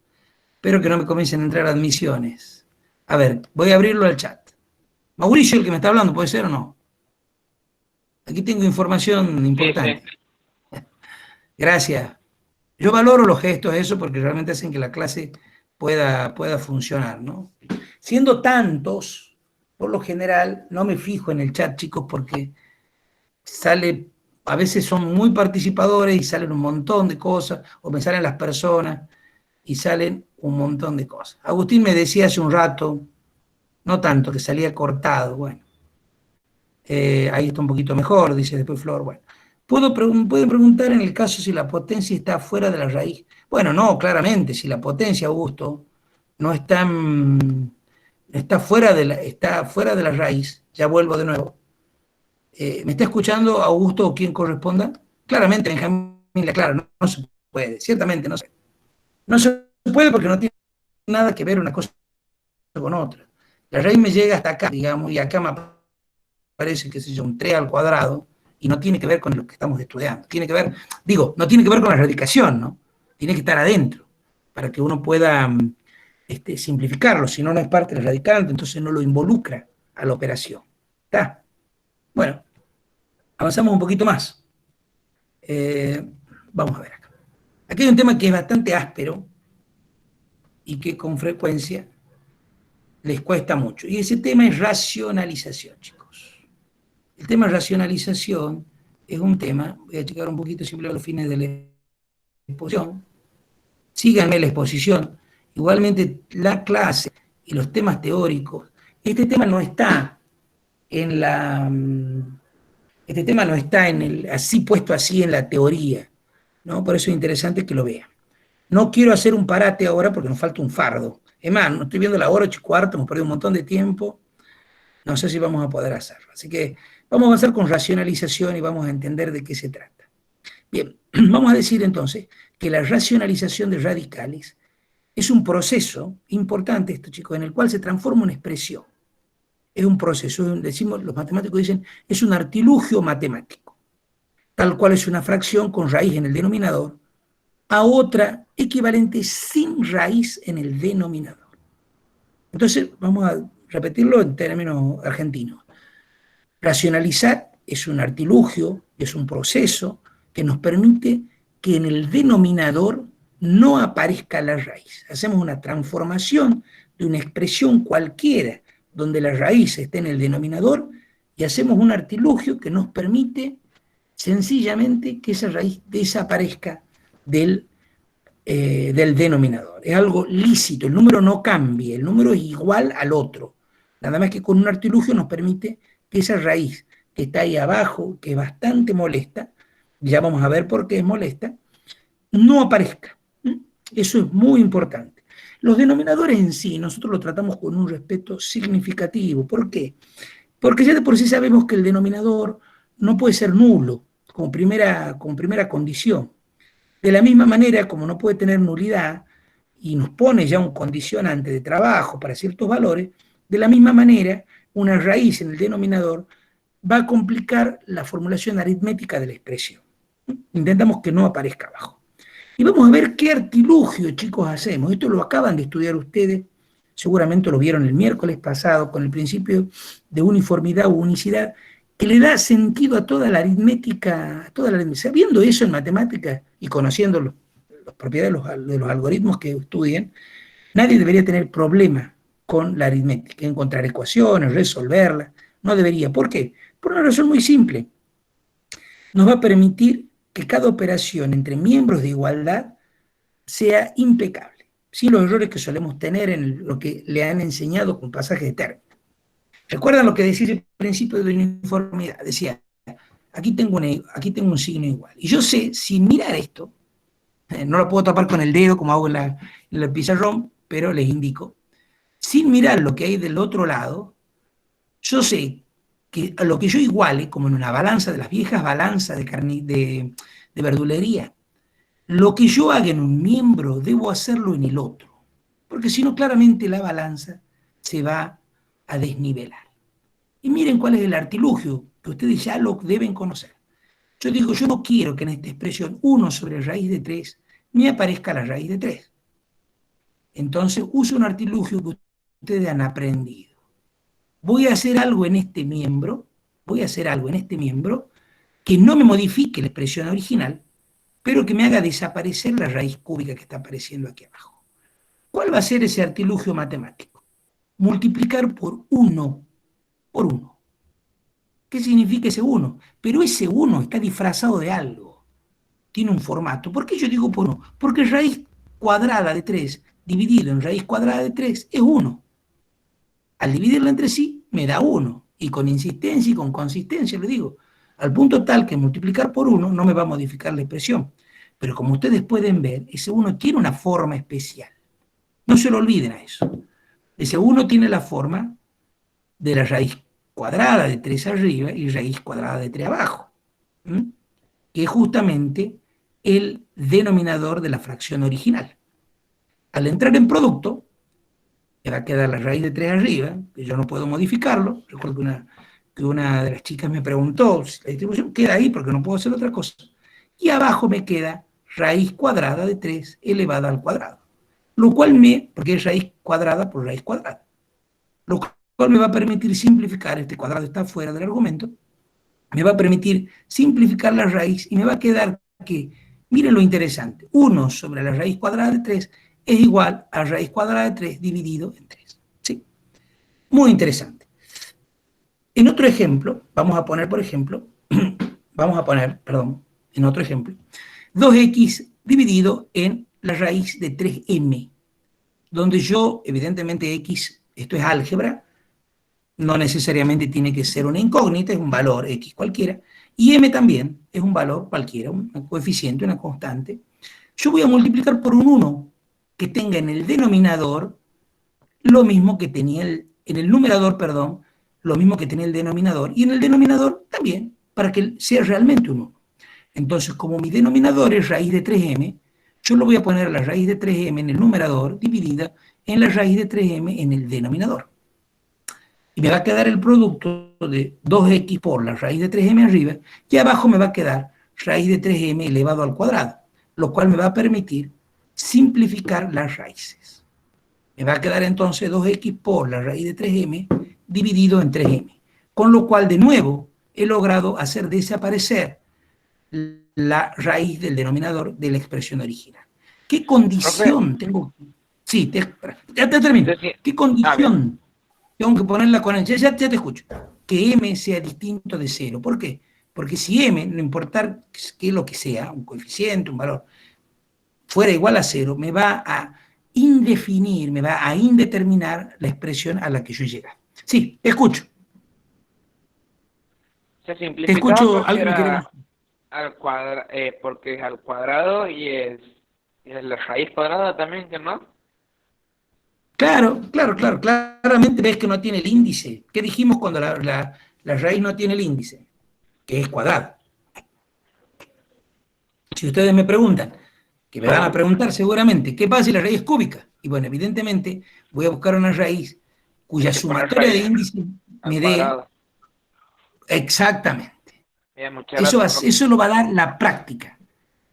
Espero que no me comiencen a entrar admisiones. A ver, voy a abrirlo al chat. Mauricio, el que me está hablando, ¿puede ser o no? Aquí tengo información importante. Sí. Gracias. Yo valoro los gestos, eso, porque realmente hacen que la clase pueda funcionar, ¿no? Siendo tantos, por lo general, no me fijo en el chat, chicos, porque a veces son muy participadores y salen un montón de cosas, o me salen las personas y salen un montón de cosas. Agustín me decía hace un rato, no tanto, que salía cortado, bueno. Ahí está un poquito mejor, dice después Flor, bueno. Pueden preguntar en el caso si la potencia está fuera de la raíz. Bueno, no, claramente, si la potencia, Augusto, no está, está fuera de la raíz, ya vuelvo de nuevo. ¿Me está escuchando Augusto o quien corresponda? Claramente, Benjamín, claro, no se puede, ciertamente no se puede. No se puede porque no tiene nada que ver una cosa con otra. La raíz me llega hasta acá, digamos, y acá me aparece, qué sé yo, un 3 al cuadrado, y no tiene que ver con lo que estamos estudiando. Tiene que ver, no tiene que ver con la radicación, ¿no? Tiene que estar adentro, para que uno pueda simplificarlo, si no, no es parte del radicante, entonces no lo involucra a la operación. ¿Está? Bueno, avanzamos un poquito más. Vamos a ver acá. Aquí hay un tema que es bastante áspero y que con frecuencia les cuesta mucho. Y ese tema es racionalización, chicos. El tema de racionalización es un tema, voy a checar un poquito siempre a los fines de la exposición. Síganme la exposición. Igualmente la clase y los temas teóricos, este tema no está en la... Este tema no está así puesto así en la teoría, ¿no? Por eso es interesante que lo vean. No quiero hacer un parate ahora porque nos falta un fardo. Es más, no estoy viendo la hora, 8:15, hemos perdido un montón de tiempo. No sé si vamos a poder hacerlo. Así que vamos a avanzar con racionalización y vamos a entender de qué se trata. Bien, vamos a decir entonces que la racionalización de radicales es un proceso importante, esto chicos, en el cual se transforma una expresión. Es un proceso, decimos, los matemáticos dicen, es un artilugio matemático, tal cual es una fracción con raíz en el denominador, a otra equivalente sin raíz en el denominador. Entonces, vamos a repetirlo en términos argentinos. Racionalizar es un artilugio, es un proceso que nos permite que en el denominador no aparezca la raíz. Hacemos una transformación de una expresión cualquiera donde la raíz esté en el denominador y hacemos un artilugio que nos permite sencillamente que esa raíz desaparezca del denominador. Es algo lícito, el número no cambia, el número es igual al otro. Nada más que con un artilugio nos permite que esa raíz que está ahí abajo, que es bastante molesta, ya vamos a ver por qué es molesta, no aparezca. Eso es muy importante. Los denominadores en sí, nosotros los tratamos con un respeto significativo. ¿Por qué? Porque ya de por sí sabemos que el denominador no puede ser nulo, como primera condición. De la misma manera, como no puede tener nulidad, y nos pone ya un condicionante de trabajo para ciertos valores, de la misma manera, una raíz en el denominador va a complicar la formulación aritmética de la expresión. Intentamos que no aparezca abajo. Y vamos a ver qué artilugio, chicos, hacemos. Esto lo acaban de estudiar ustedes, seguramente lo vieron el miércoles pasado, con el principio de uniformidad o unicidad, que le da sentido a toda la aritmética, Sabiendo eso en matemáticas y conociendo las propiedades de los algoritmos que estudien, nadie debería tener problema con la aritmética, encontrar ecuaciones, resolverlas, no debería. ¿Por qué? Por una razón muy simple. Nos va a permitir que cada operación entre miembros de igualdad sea impecable, sin los errores que solemos tener en lo que le han enseñado con pasajes de términos. ¿Recuerdan lo que decía el principio de uniformidad? Decía, aquí tengo un signo igual. Y yo sé, sin mirar esto, no lo puedo tapar con el dedo como hago en el pizarrón, pero les indico, sin mirar lo que hay del otro lado, yo sé que a lo que yo iguale, como en una balanza de las viejas balanzas de verdulería, Lo que yo haga en un miembro, debo hacerlo en el otro, porque si no, claramente la balanza se va a desnivelar. Y miren cuál es el artilugio, que ustedes ya lo deben conocer. Yo digo, yo no quiero que en esta expresión 1 sobre raíz de 3 me aparezca la raíz de 3. Entonces uso un artilugio que ustedes han aprendido. Voy a hacer algo en este miembro, que no me modifique la expresión original, pero que me haga desaparecer la raíz cúbica que está apareciendo aquí abajo. ¿Cuál va a ser ese artilugio matemático? Multiplicar por 1 por 1. ¿Qué significa ese 1? Pero ese 1 está disfrazado de algo. Tiene un formato. ¿Por qué yo digo por 1? Porque raíz cuadrada de 3 dividido en raíz cuadrada de 3 es 1. Al dividirlo entre sí, me da 1. Y con insistencia y con consistencia, le digo, al punto tal que multiplicar por 1 no me va a modificar la expresión. Pero como ustedes pueden ver, ese 1 tiene una forma especial. No se lo olviden a eso. Ese 1 tiene la forma de la raíz cuadrada de 3 arriba y raíz cuadrada de 3 abajo, que es justamente el denominador de la fracción original. Al entrar en producto, me va a quedar la raíz de 3 arriba, que yo no puedo modificarlo. Recuerdo que una de las chicas me preguntó si la distribución queda ahí porque no puedo hacer otra cosa. Y abajo me queda raíz cuadrada de 3 elevada al cuadrado. Lo cual porque es raíz cuadrada por raíz cuadrada. Lo cual me va a permitir simplificar, este cuadrado está fuera del argumento, me va a permitir simplificar la raíz y me va a quedar que, miren lo interesante, 1 sobre la raíz cuadrada de 3 es igual a raíz cuadrada de 3 dividido en 3. ¿Sí? Muy interesante. En otro ejemplo, vamos a poner, en otro ejemplo, 2x dividido en la raíz de 3m, donde yo, evidentemente x, esto es álgebra, no necesariamente tiene que ser una incógnita, es un valor x cualquiera, y m también es un valor cualquiera, un coeficiente, una constante. Yo voy a multiplicar por un 1 que tenga en el denominador lo mismo que tenía en el numerador, perdón, lo mismo que tenía el denominador, y en el denominador también, para que sea realmente un 1. Entonces, como mi denominador es raíz de 3m, yo lo voy a poner la raíz de 3m en el numerador dividida en la raíz de 3m en el denominador. Y me va a quedar el producto de 2x por la raíz de 3m arriba, y abajo me va a quedar raíz de 3m elevado al cuadrado, lo cual me va a permitir simplificar las raíces. Me va a quedar entonces 2x por la raíz de 3m dividido en 3m, con lo cual de nuevo he logrado hacer desaparecer la raíz del denominador de la expresión original. ¿Qué condición tengo? Sí, ya te termino. ¿Qué condición tengo que ponerla con el? Ya te escucho. Que m sea distinto de 0. ¿Por qué? Porque si m, no importar qué es lo que sea, un coeficiente, un valor, fuera igual a 0, me va a indefinir, me va a indeterminar la expresión a la que yo llegue. Sí, te escucho. Se Te simplificaba escucho, porque algo que era porque es al cuadrado y es la raíz cuadrada también, ¿que no? Claro, claramente ves que no tiene el índice. ¿Qué dijimos cuando la raíz no tiene el índice? Que es cuadrado. Si ustedes me preguntan, que me van a preguntar seguramente, ¿qué pasa si la raíz es cúbica? Y bueno, evidentemente voy a buscar una raíz cuya Hay que poner sumatoria de raíz índices al me dé cuadrado. exactamente. Bien, muchas gracias, profe. Eso lo va a dar la práctica.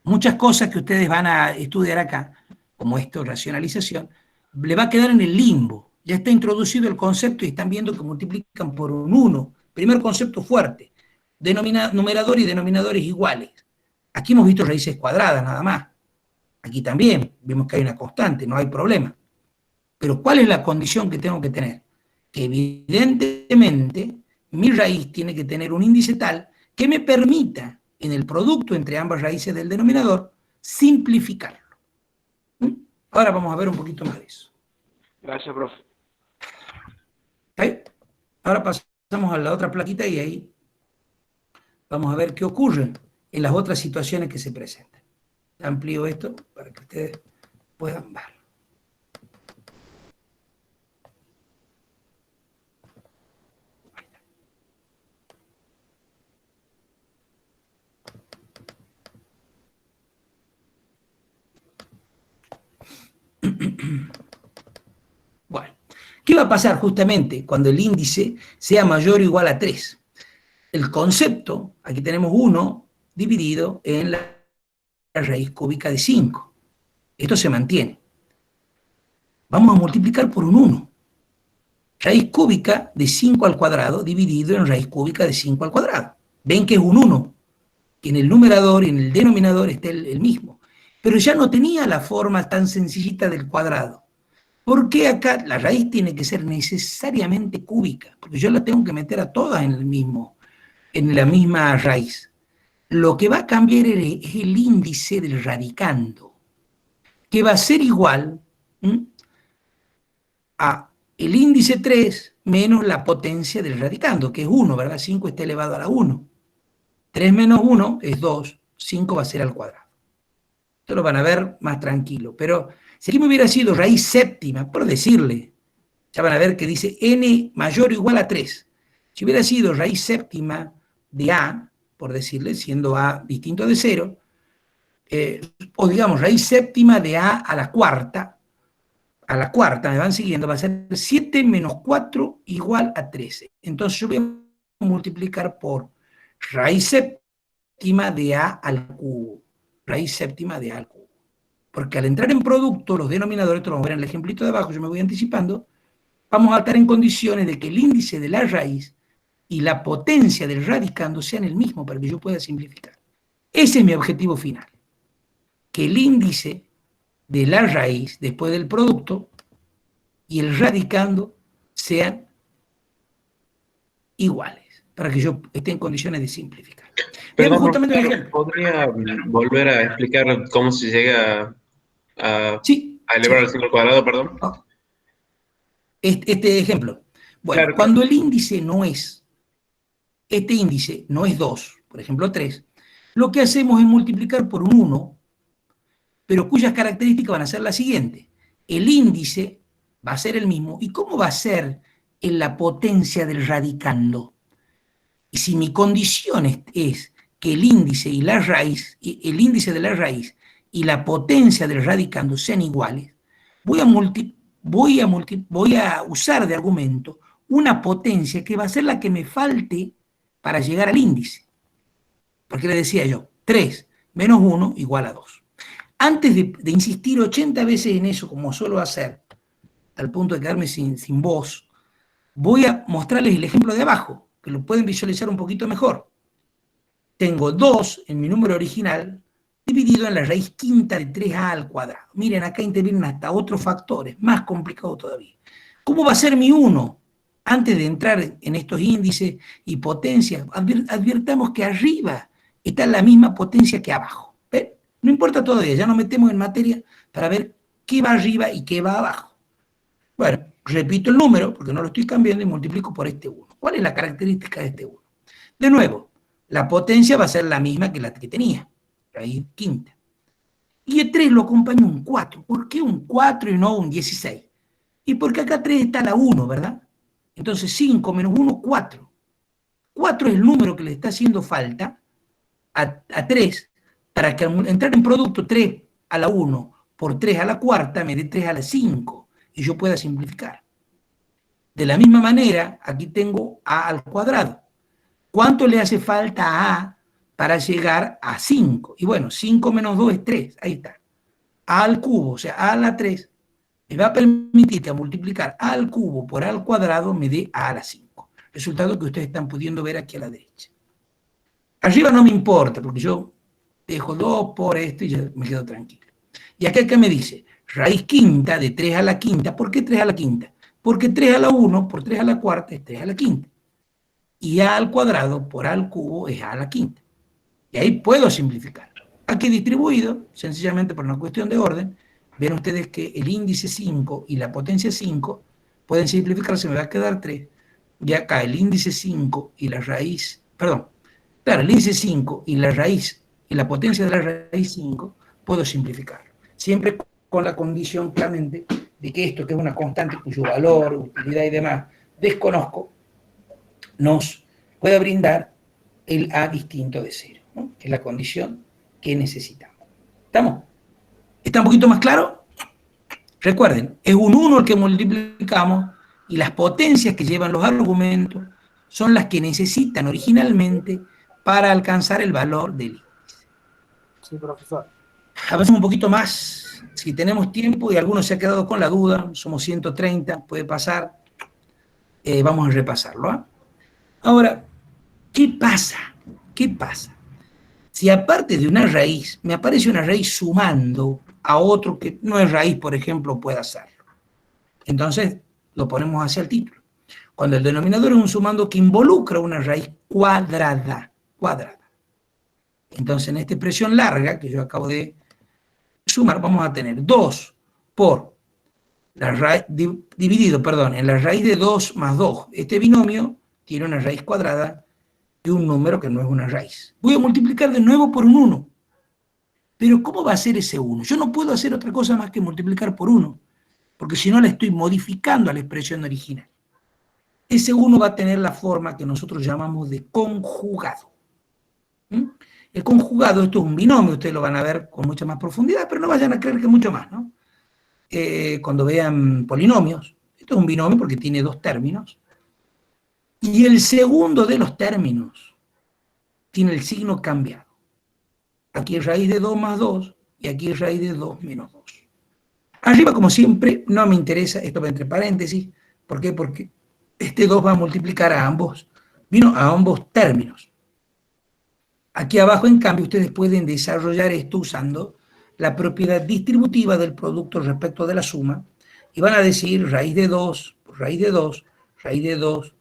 Muchas cosas que ustedes van a estudiar acá, como esto, racionalización, le va a quedar en el limbo. Ya está introducido el concepto y están viendo que multiplican por un 1. Primer concepto fuerte. Numerador y denominadores iguales. Aquí hemos visto raíces cuadradas nada más. Aquí también vemos que hay una constante, no hay problema. Pero ¿cuál es la condición que tengo que tener? Que evidentemente mi raíz tiene que tener un índice tal que me permita, en el producto entre ambas raíces del denominador, simplificarlo. Ahora vamos a ver un poquito más de eso. Gracias, profe. ¿Okay? Ahora pasamos a la otra plaquita y ahí vamos a ver qué ocurre en las otras situaciones que se presentan. Amplío esto para que ustedes puedan ver. Bueno, ¿qué va a pasar justamente cuando el índice sea mayor o igual a 3? El concepto, aquí tenemos 1 dividido en la raíz cúbica de 5. Esto se mantiene. Vamos a multiplicar por un 1. Raíz cúbica de 5 al cuadrado dividido en raíz cúbica de 5 al cuadrado. Ven que es un 1, que en el numerador y en el denominador está el mismo. Pero ya no tenía la forma tan sencillita del cuadrado. ¿Por qué acá la raíz tiene que ser necesariamente cúbica? Porque yo la tengo que meter a todas en la misma raíz. Lo que va a cambiar es el índice del radicando, que va a ser igual a el índice 3 menos la potencia del radicando, que es 1, ¿verdad? 5 está elevado a la 1. 3 menos 1 es 2, 5 va a ser al cuadrado. Esto lo van a ver más tranquilo, pero si aquí me hubiera sido raíz séptima, por decirle, ya van a ver que dice n mayor o igual a 3. Si hubiera sido raíz séptima de a, por decirle, siendo a distinto de 0, o digamos raíz séptima de a la cuarta, me van siguiendo, va a ser 7 menos 4 igual a 13. Entonces yo voy a multiplicar por raíz séptima de a al cubo. Raíz séptima de a al cubo. Porque al entrar en producto, los denominadores, esto lo vamos a ver en el ejemplito de abajo, yo me voy anticipando, vamos a estar en condiciones de que el índice de la raíz y la potencia del radicando sean el mismo para que yo pueda simplificar. Ese es mi objetivo final. Que el índice de la raíz después del producto y el radicando sean iguales, para que yo esté en condiciones de simplificar. Perdón, justamente un ejemplo. ¿Podría volver a explicar cómo se llega a elevar al 5 al cuadrado, perdón? Este ejemplo. Bueno, claro, cuando el índice no es, este índice no es 2, por ejemplo 3, lo que hacemos es multiplicar por un 1, pero cuyas características van a ser las siguientes. El índice va a ser el mismo. ¿Y cómo va a ser en la potencia del radicando? Y si mi condición es que el índice y la raíz, el índice de la raíz y la potencia del radicando sean iguales, voy a usar de argumento una potencia que va a ser la que me falte para llegar al índice. Porque le decía yo, 3 menos 1 igual a 2. Antes de insistir 80 veces en eso, como suelo hacer, al punto de quedarme sin voz, voy a mostrarles el ejemplo de abajo, que lo pueden visualizar un poquito mejor. Tengo 2 en mi número original, dividido en la raíz quinta de 3a al cuadrado. Miren, acá intervienen hasta otros factores, más complicados todavía. ¿Cómo va a ser mi 1? Antes de entrar en estos índices y potencias, advirtamos que arriba está la misma potencia que abajo. ¿Ven? No importa todavía, ya nos metemos en materia para ver qué va arriba y qué va abajo. Bueno, repito el número, porque no lo estoy cambiando, y multiplico por este 1. ¿Cuál es la característica de este 1? De nuevo, la potencia va a ser la misma que la que tenía, raíz quinta. Y el 3 lo acompaña un 4. ¿Por qué un 4 y no un 16? Y porque acá 3 está la 1, ¿verdad? Entonces 5 menos 1, 4. 4 es el número que le está haciendo falta a 3 para que al entrar en producto 3 a la 1 por 3 a la cuarta me dé 3 a la 5 y yo pueda simplificar. De la misma manera, aquí tengo a al cuadrado. ¿Cuánto le hace falta a a para llegar a 5? Y bueno, 5 menos 2 es 3, ahí está. A al cubo, o sea, a la 3, me va a permitir que a multiplicar a al cubo por a al cuadrado me dé a la 5. Resultado que ustedes están pudiendo ver aquí a la derecha. Arriba no me importa, porque yo dejo 2 por esto y ya me quedo tranquilo. Y acá me dice, raíz quinta de 3 a la quinta. ¿Por qué 3 a la quinta? Porque 3 a la 1 por 3 a la cuarta es 3 a la quinta. Y a al cuadrado por a al cubo es a la quinta. Y ahí puedo simplificar. Aquí distribuido, sencillamente por una cuestión de orden, ven ustedes que el índice 5 y la potencia 5 pueden simplificarse, me va a quedar 3. Y acá el índice 5 y la raíz, perdón, claro, el índice 5 y la raíz y la potencia de la raíz 5 puedo simplificar. Siempre con la condición claramente de que esto, que es una constante cuyo valor, utilidad y demás desconozco, nos pueda brindar el a distinto de 0, ¿no? Que es la condición que necesitamos. ¿Estamos? ¿Está un poquito más claro? Recuerden, es un 1 el que multiplicamos y las potencias que llevan los argumentos son las que necesitan originalmente para alcanzar el valor del índice. Sí, profesor. Avancemos un poquito más, si tenemos tiempo y alguno se ha quedado con la duda, somos 130, puede pasar, vamos a repasarlo. ¿Eh? Ahora, ¿qué pasa? ¿Qué pasa? Si aparte de una raíz, me aparece una raíz sumando a otro que no es raíz, por ejemplo, puede hacerlo. Entonces, lo ponemos hacia el título. Cuando el denominador es un sumando que involucra una raíz cuadrada. Entonces, en esta expresión larga que yo acabo de sumar, vamos a tener 2 por la raíz, dividido, perdón, en la raíz de 2 más 2. Este binomio tiene una raíz cuadrada y un número que no es una raíz. Voy a multiplicar de nuevo por un 1. Pero ¿cómo va a ser ese 1? Yo no puedo hacer otra cosa más que multiplicar por 1, porque si no la estoy modificando a la expresión original. Ese 1 va a tener la forma que nosotros llamamos de conjugado. El conjugado, esto es un binomio, ustedes lo van a ver con mucha más profundidad, pero no vayan a creer que mucho más, ¿no? Cuando vean polinomios, esto es un binomio porque tiene 2 términos, y el segundo de los términos tiene el signo cambiado. Aquí es raíz de 2 más 2, y aquí es raíz de 2 menos 2. Arriba, como siempre, no me interesa, esto va entre paréntesis. ¿Por qué? Porque este 2 va a multiplicar a ambos términos. Aquí abajo, en cambio, ustedes pueden desarrollar esto usando la propiedad distributiva del producto respecto de la suma, y van a decir raíz de 2 por raíz de 2, raíz de 2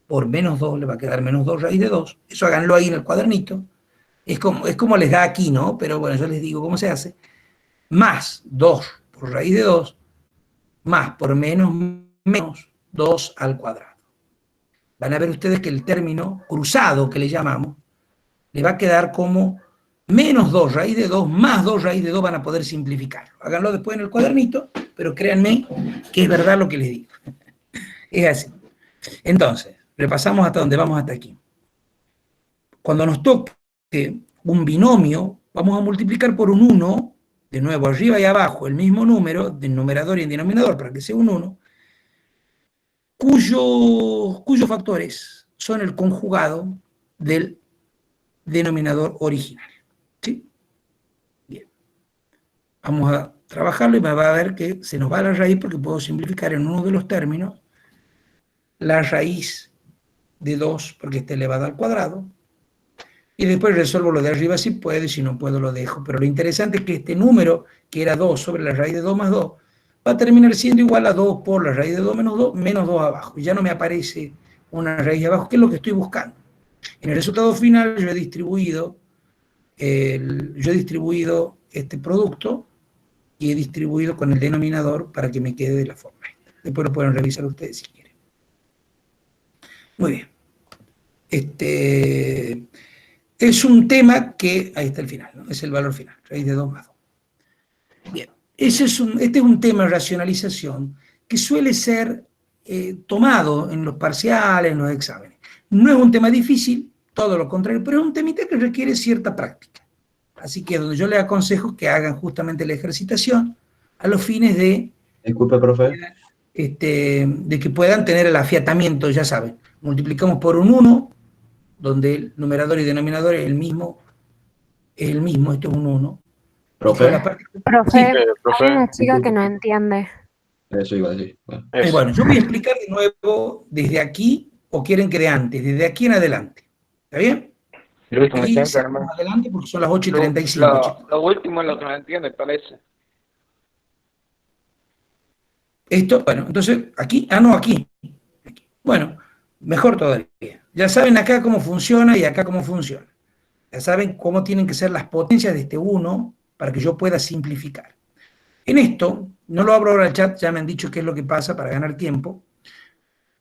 por menos 2, le va a quedar menos 2 raíz de 2. Eso háganlo ahí en el cuadernito. Es como les da aquí, ¿no? Pero bueno, yo les digo cómo se hace. Más 2 por raíz de 2, más por menos 2 al cuadrado. Van a ver ustedes que el término cruzado que le llamamos, le va a quedar como menos 2 raíz de 2 más 2 raíz de 2, van a poder simplificarlo. Háganlo después en el cuadernito, pero créanme que es verdad lo que les digo. Es así. Entonces, repasamos hasta donde vamos hasta aquí. Cuando nos toque un binomio, vamos a multiplicar por un 1, de nuevo arriba y abajo el mismo número, de numerador y en denominador para que sea un 1, cuyos factores son el conjugado del denominador original. ¿Sí? Bien. Vamos a trabajarlo y me va a ver que se nos va la raíz porque puedo simplificar en uno de los términos la raíz de 2 porque está elevada al cuadrado. Y después resuelvo lo de arriba si puedo, y si no puedo lo dejo. Pero lo interesante es que este número, que era 2 sobre la raíz de 2 más 2, va a terminar siendo igual a 2 por la raíz de 2 menos 2 abajo. Y ya no me aparece una raíz abajo, que es lo que estoy buscando. En el resultado final yo he distribuido este producto y he distribuido con el denominador para que me quede de la forma esta. Después lo pueden revisar ustedes si quieren. Muy bien. Es un tema que, ahí está el final, ¿no? Es el valor final, raíz de 2 más 2. Bien, este es un tema de racionalización que suele ser tomado en los parciales, en los exámenes. No es un tema difícil, todo lo contrario, pero es un temita que requiere cierta práctica. Así que donde yo les aconsejo que hagan justamente la ejercitación a los fines de... Disculpe, profe. De que puedan tener el afiatamiento, ya saben. Multiplicamos por un 1, donde el numerador y denominador es el mismo, esto es un 1. Profe, Sí, hay una chica que no entiende. Eso iba a decir. Bueno. Bueno, yo voy a explicar de nuevo desde aquí, o quieren que de antes, desde aquí en adelante. ¿Está bien? Aquí seguimos adelante porque son las 8:35. Lo último es lo que no entiende, parece. Esto, bueno, entonces, aquí, no, aquí. Bueno, mejor todavía. Ya saben acá cómo funciona y acá cómo funciona. Ya saben cómo tienen que ser las potencias de este 1 para que yo pueda simplificar. En esto, no lo abro ahora al chat, ya me han dicho qué es lo que pasa para ganar tiempo.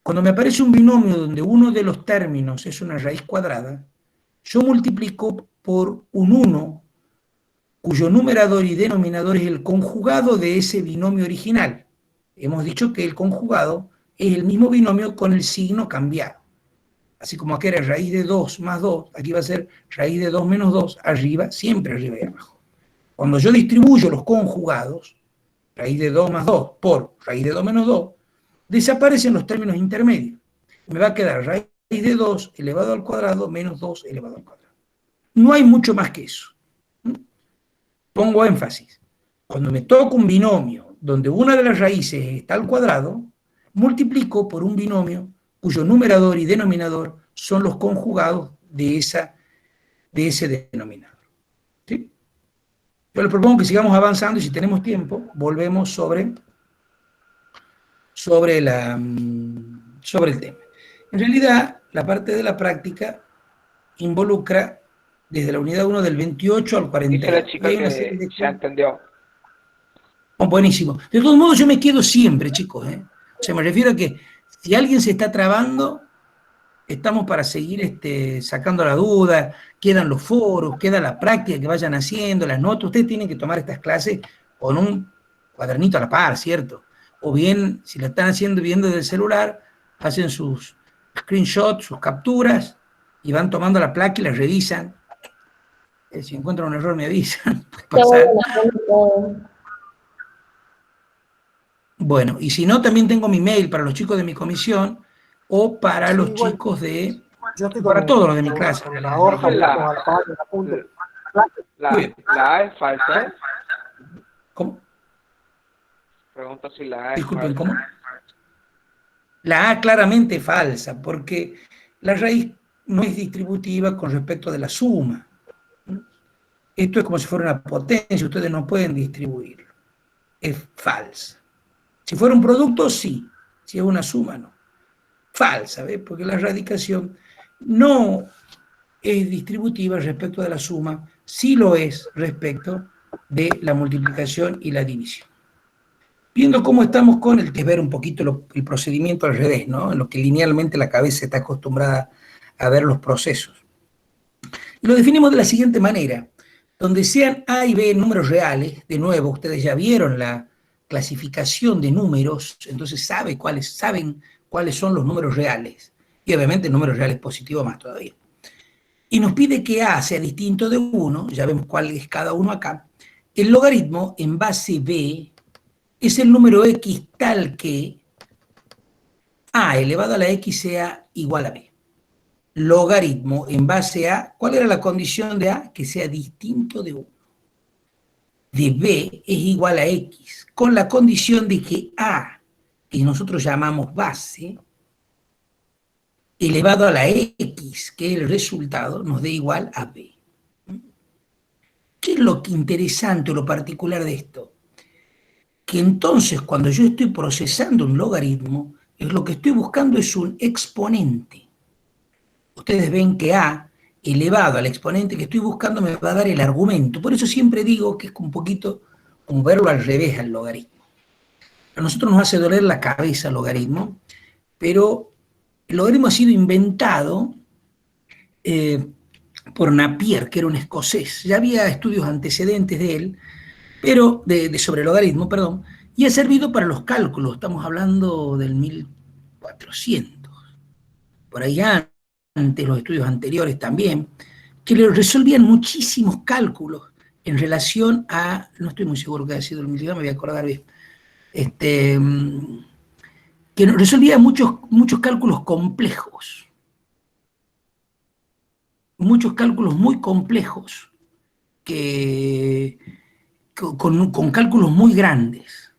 Cuando me aparece un binomio donde uno de los términos es una raíz cuadrada, yo multiplico por un 1 cuyo numerador y denominador es el conjugado de ese binomio original. Hemos dicho que el conjugado es el mismo binomio con el signo cambiado. Así como aquí era raíz de 2 más 2, aquí va a ser raíz de 2 menos 2, arriba, siempre arriba y abajo. Cuando yo distribuyo los conjugados, raíz de 2 más 2 por raíz de 2 menos 2, desaparecen los términos intermedios. Me va a quedar raíz de 2 elevado al cuadrado menos 2 elevado al cuadrado. No hay mucho más que eso. Pongo énfasis. Cuando me toca un binomio donde una de las raíces está al cuadrado, multiplico por un binomio cuyo numerador y denominador son los conjugados de ese denominador. ¿Sí? Yo les propongo que sigamos avanzando y si tenemos tiempo, volvemos sobre el tema. En realidad, la parte de la práctica involucra desde la unidad 1 del 28 al 40. Dice la chica que ya entendió. Oh, buenísimo. De todos modos, yo me quedo siempre, chicos. O sea, me refiero a que si alguien se está trabando, estamos para seguir sacando la duda, quedan los foros, queda la práctica que vayan haciendo, las notas. Ustedes tienen que tomar estas clases con un cuadernito a la par, ¿cierto? O bien, si la están haciendo viendo del celular, hacen sus screenshots, sus capturas, y van tomando la placa y la revisan. Si encuentran un error me avisan. Puede pasar. Bueno, y si no, también tengo mi mail para los chicos de mi comisión o para los chicos de... para todos los de mi clase. La A es falsa. ¿Cómo? Pregunto si la A es Disculpen, falsa. ¿cómo? La A claramente es falsa, porque la raíz no es distributiva con respecto de la suma. Esto es como si fuera una potencia, ustedes no pueden distribuirlo. Es falsa. Si fuera un producto, sí. Si es una suma, no. Falsa, ¿ves? Porque la radicación no es distributiva respecto de la suma, sí lo es respecto de la multiplicación y la división. Viendo cómo estamos con el ver un poquito el procedimiento al revés, ¿no? En lo que linealmente la cabeza está acostumbrada a ver los procesos. Y lo definimos de la siguiente manera. Donde sean A y B números reales, de nuevo, ustedes ya vieron la clasificación de números, entonces saben cuáles son los números reales. Y obviamente números reales positivos más todavía. Y nos pide que A sea distinto de 1, ya vemos cuál es cada uno acá. El logaritmo en base B es el número X tal que A elevado a la X sea igual a B. Logaritmo en base a, ¿cuál era la condición de A? Que sea distinto de 1. De B es igual a X, con la condición de que A, que nosotros llamamos base, elevado a la X, que es el resultado, nos dé igual a B. ¿Qué es lo que interesante o lo particular de esto? Que entonces cuando yo estoy procesando un logaritmo, lo que estoy buscando es un exponente. Ustedes ven que A elevado al exponente que estoy buscando me va a dar el argumento. Por eso siempre digo que es un poquito como verlo al revés al logaritmo. A nosotros nos hace doler la cabeza el logaritmo, pero el logaritmo ha sido inventado por Napier, que era un escocés. Ya había estudios antecedentes de él, pero sobre el logaritmo, perdón, y ha servido para los cálculos. Estamos hablando del 1400. Por ahí antes, los estudios anteriores también, que le resolvían muchísimos cálculos en relación a, no estoy muy seguro que haya sido el miligramo, me voy a acordar bien, que resolvía muchos cálculos complejos, muchos cálculos muy complejos, con cálculos muy grandes.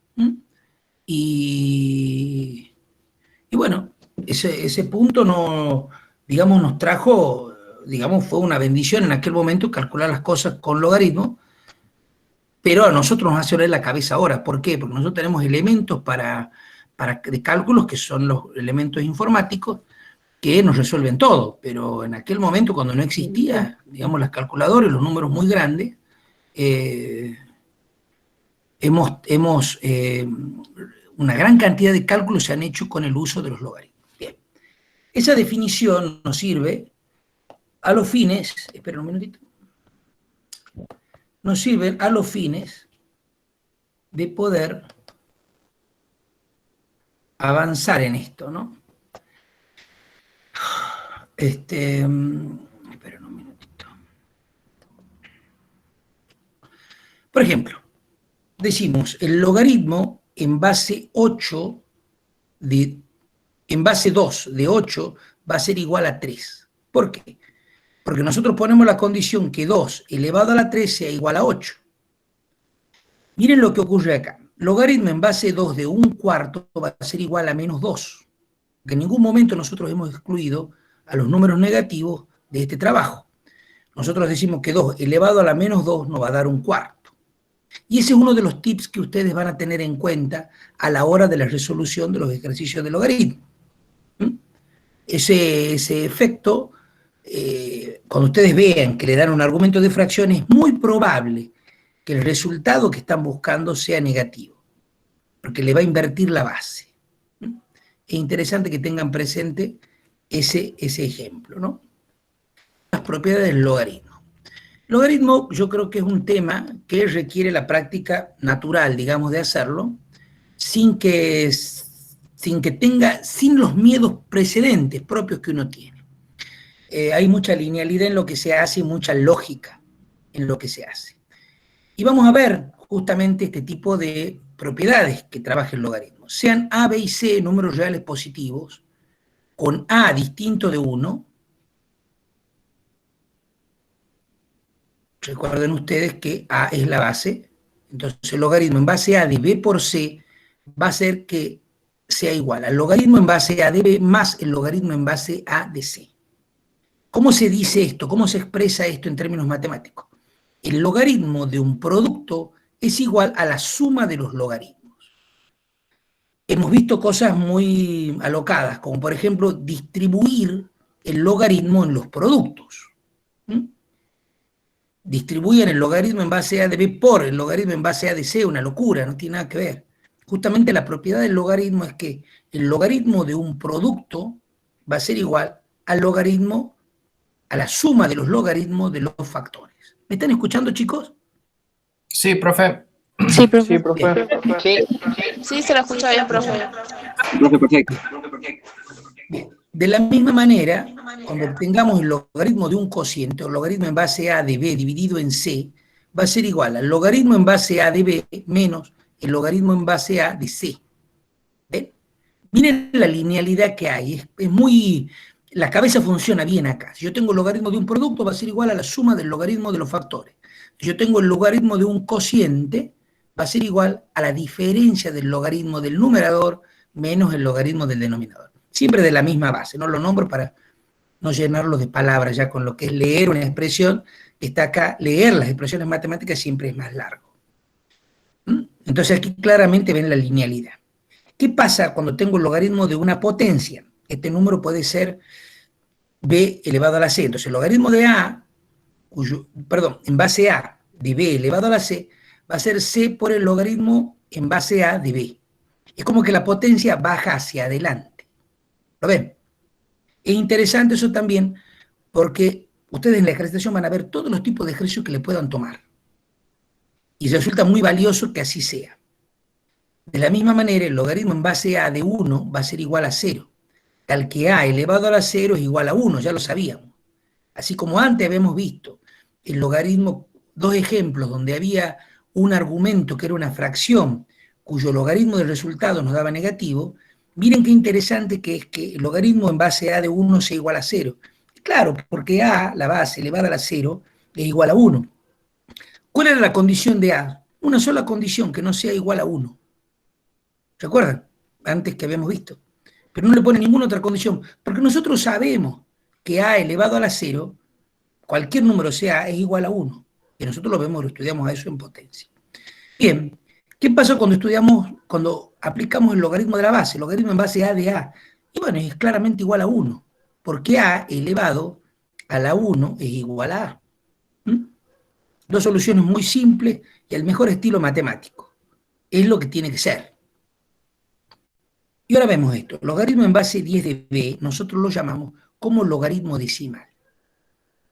Y bueno, ese punto no, digamos, nos trajo, digamos, fue una bendición en aquel momento calcular las cosas con logaritmo, pero a nosotros nos hace doler la cabeza ahora. ¿Por qué? Porque nosotros tenemos elementos de cálculos que son los elementos informáticos que nos resuelven todo, pero en aquel momento cuando no existía, digamos, las calculadoras, los números muy grandes, una gran cantidad de cálculos se han hecho con el uso de los logaritmos. Bien. Esa definición nos sirve a los fines, esperen un minutito, nos sirven a los fines de poder avanzar en esto, ¿no? Esperen un minutito. Por ejemplo, decimos, el logaritmo en base 8, en base 2 de 8 va a ser igual a 3. ¿Por qué? Porque nosotros ponemos la condición que 2 elevado a la 3 sea igual a 8. Miren lo que ocurre acá. Logaritmo en base 2 de 1/4 va a ser igual a menos 2. Porque en ningún momento nosotros hemos excluido a los números negativos de este trabajo. Nosotros decimos que 2 elevado a la menos 2 nos va a dar 1/4. Y ese es uno de los tips que ustedes van a tener en cuenta a la hora de la resolución de los ejercicios de logaritmo. Ese efecto, cuando ustedes vean que le dan un argumento de fracción, es muy probable que el resultado que están buscando sea negativo, porque le va a invertir la base. Es interesante que tengan presente ese ejemplo, ¿no? Las propiedades del logaritmo. Logaritmo yo creo que es un tema que requiere la práctica natural, digamos, de hacerlo, sin los miedos precedentes propios que uno tiene. Hay mucha linealidad en lo que se hace y mucha lógica en lo que se hace. Y vamos a ver justamente este tipo de propiedades que trabaja el logaritmo. Sean A, B y C números reales positivos, con A distinto de 1. Recuerden ustedes que A es la base, entonces el logaritmo en base A de B por C va a ser que sea igual al logaritmo en base A de B más el logaritmo en base A de C. ¿Cómo se dice esto? ¿Cómo se expresa esto en términos matemáticos? El logaritmo de un producto es igual a la suma de los logaritmos. Hemos visto cosas muy alocadas, como por ejemplo distribuir el logaritmo en los productos. Distribuyen el logaritmo en base A de B por el logaritmo en base A de C, una locura, no tiene nada que ver. Justamente la propiedad del logaritmo es que el logaritmo de un producto va a ser igual al logaritmo, a la suma de los logaritmos de los factores. ¿Me están escuchando, chicos? Sí, profe. Sí, profe. Sí, profe. Sí, se lo escucha bien, profe. Profe, perfecto. Bien. De la misma manera, cuando obtengamos el logaritmo de un cociente, o logaritmo en base A de B dividido en C, va a ser igual al logaritmo en base A de B menos el logaritmo en base A de C. ¿Ven? Miren la linealidad que hay, es muy... La cabeza funciona bien acá. Si yo tengo el logaritmo de un producto, va a ser igual a la suma del logaritmo de los factores. Si yo tengo el logaritmo de un cociente, va a ser igual a la diferencia del logaritmo del numerador menos el logaritmo del denominador. Siempre de la misma base, no lo nombro para no llenarlo de palabras ya con lo que es leer una expresión, está acá, leer las expresiones matemáticas siempre es más largo. Entonces aquí claramente ven la linealidad. ¿Qué pasa cuando tengo el logaritmo de una potencia? Este número puede ser b elevado a la c. Entonces el logaritmo de a, en base a de b elevado a la c, va a ser c por el logaritmo en base a de b. Es como que la potencia baja hacia adelante. ¿Lo ven? Es interesante eso también porque ustedes en la ejercitación van a ver todos los tipos de ejercicios que le puedan tomar. Y resulta muy valioso que así sea. De la misma manera, el logaritmo en base a de 1 va a ser igual a 0. Tal que a elevado a la 0 es igual a 1, ya lo sabíamos. Así como antes habíamos visto el logaritmo, dos ejemplos donde había un argumento que era una fracción, cuyo logaritmo del resultado nos daba negativo, miren qué interesante que es que el logaritmo en base a de 1 sea igual a 0. Claro, porque a, la base elevada a la 0, es igual a 1. ¿Cuál era la condición de a? Una sola condición, que no sea igual a 1. ¿Recuerdan? Antes que habíamos visto. Pero no le pone ninguna otra condición, porque nosotros sabemos que a elevado a la 0, cualquier número sea a, es igual a 1. Y nosotros lo vemos, lo estudiamos a eso en potencia. Bien, ¿qué pasa cuando aplicamos el logaritmo de la base? El logaritmo en base a de a. Y bueno, es claramente igual a 1, porque a elevado a la 1 es igual a a. Dos soluciones muy simples y al mejor estilo matemático. Es lo que tiene que ser. Y ahora vemos esto. Logaritmo en base 10 de b, nosotros lo llamamos como logaritmo decimal.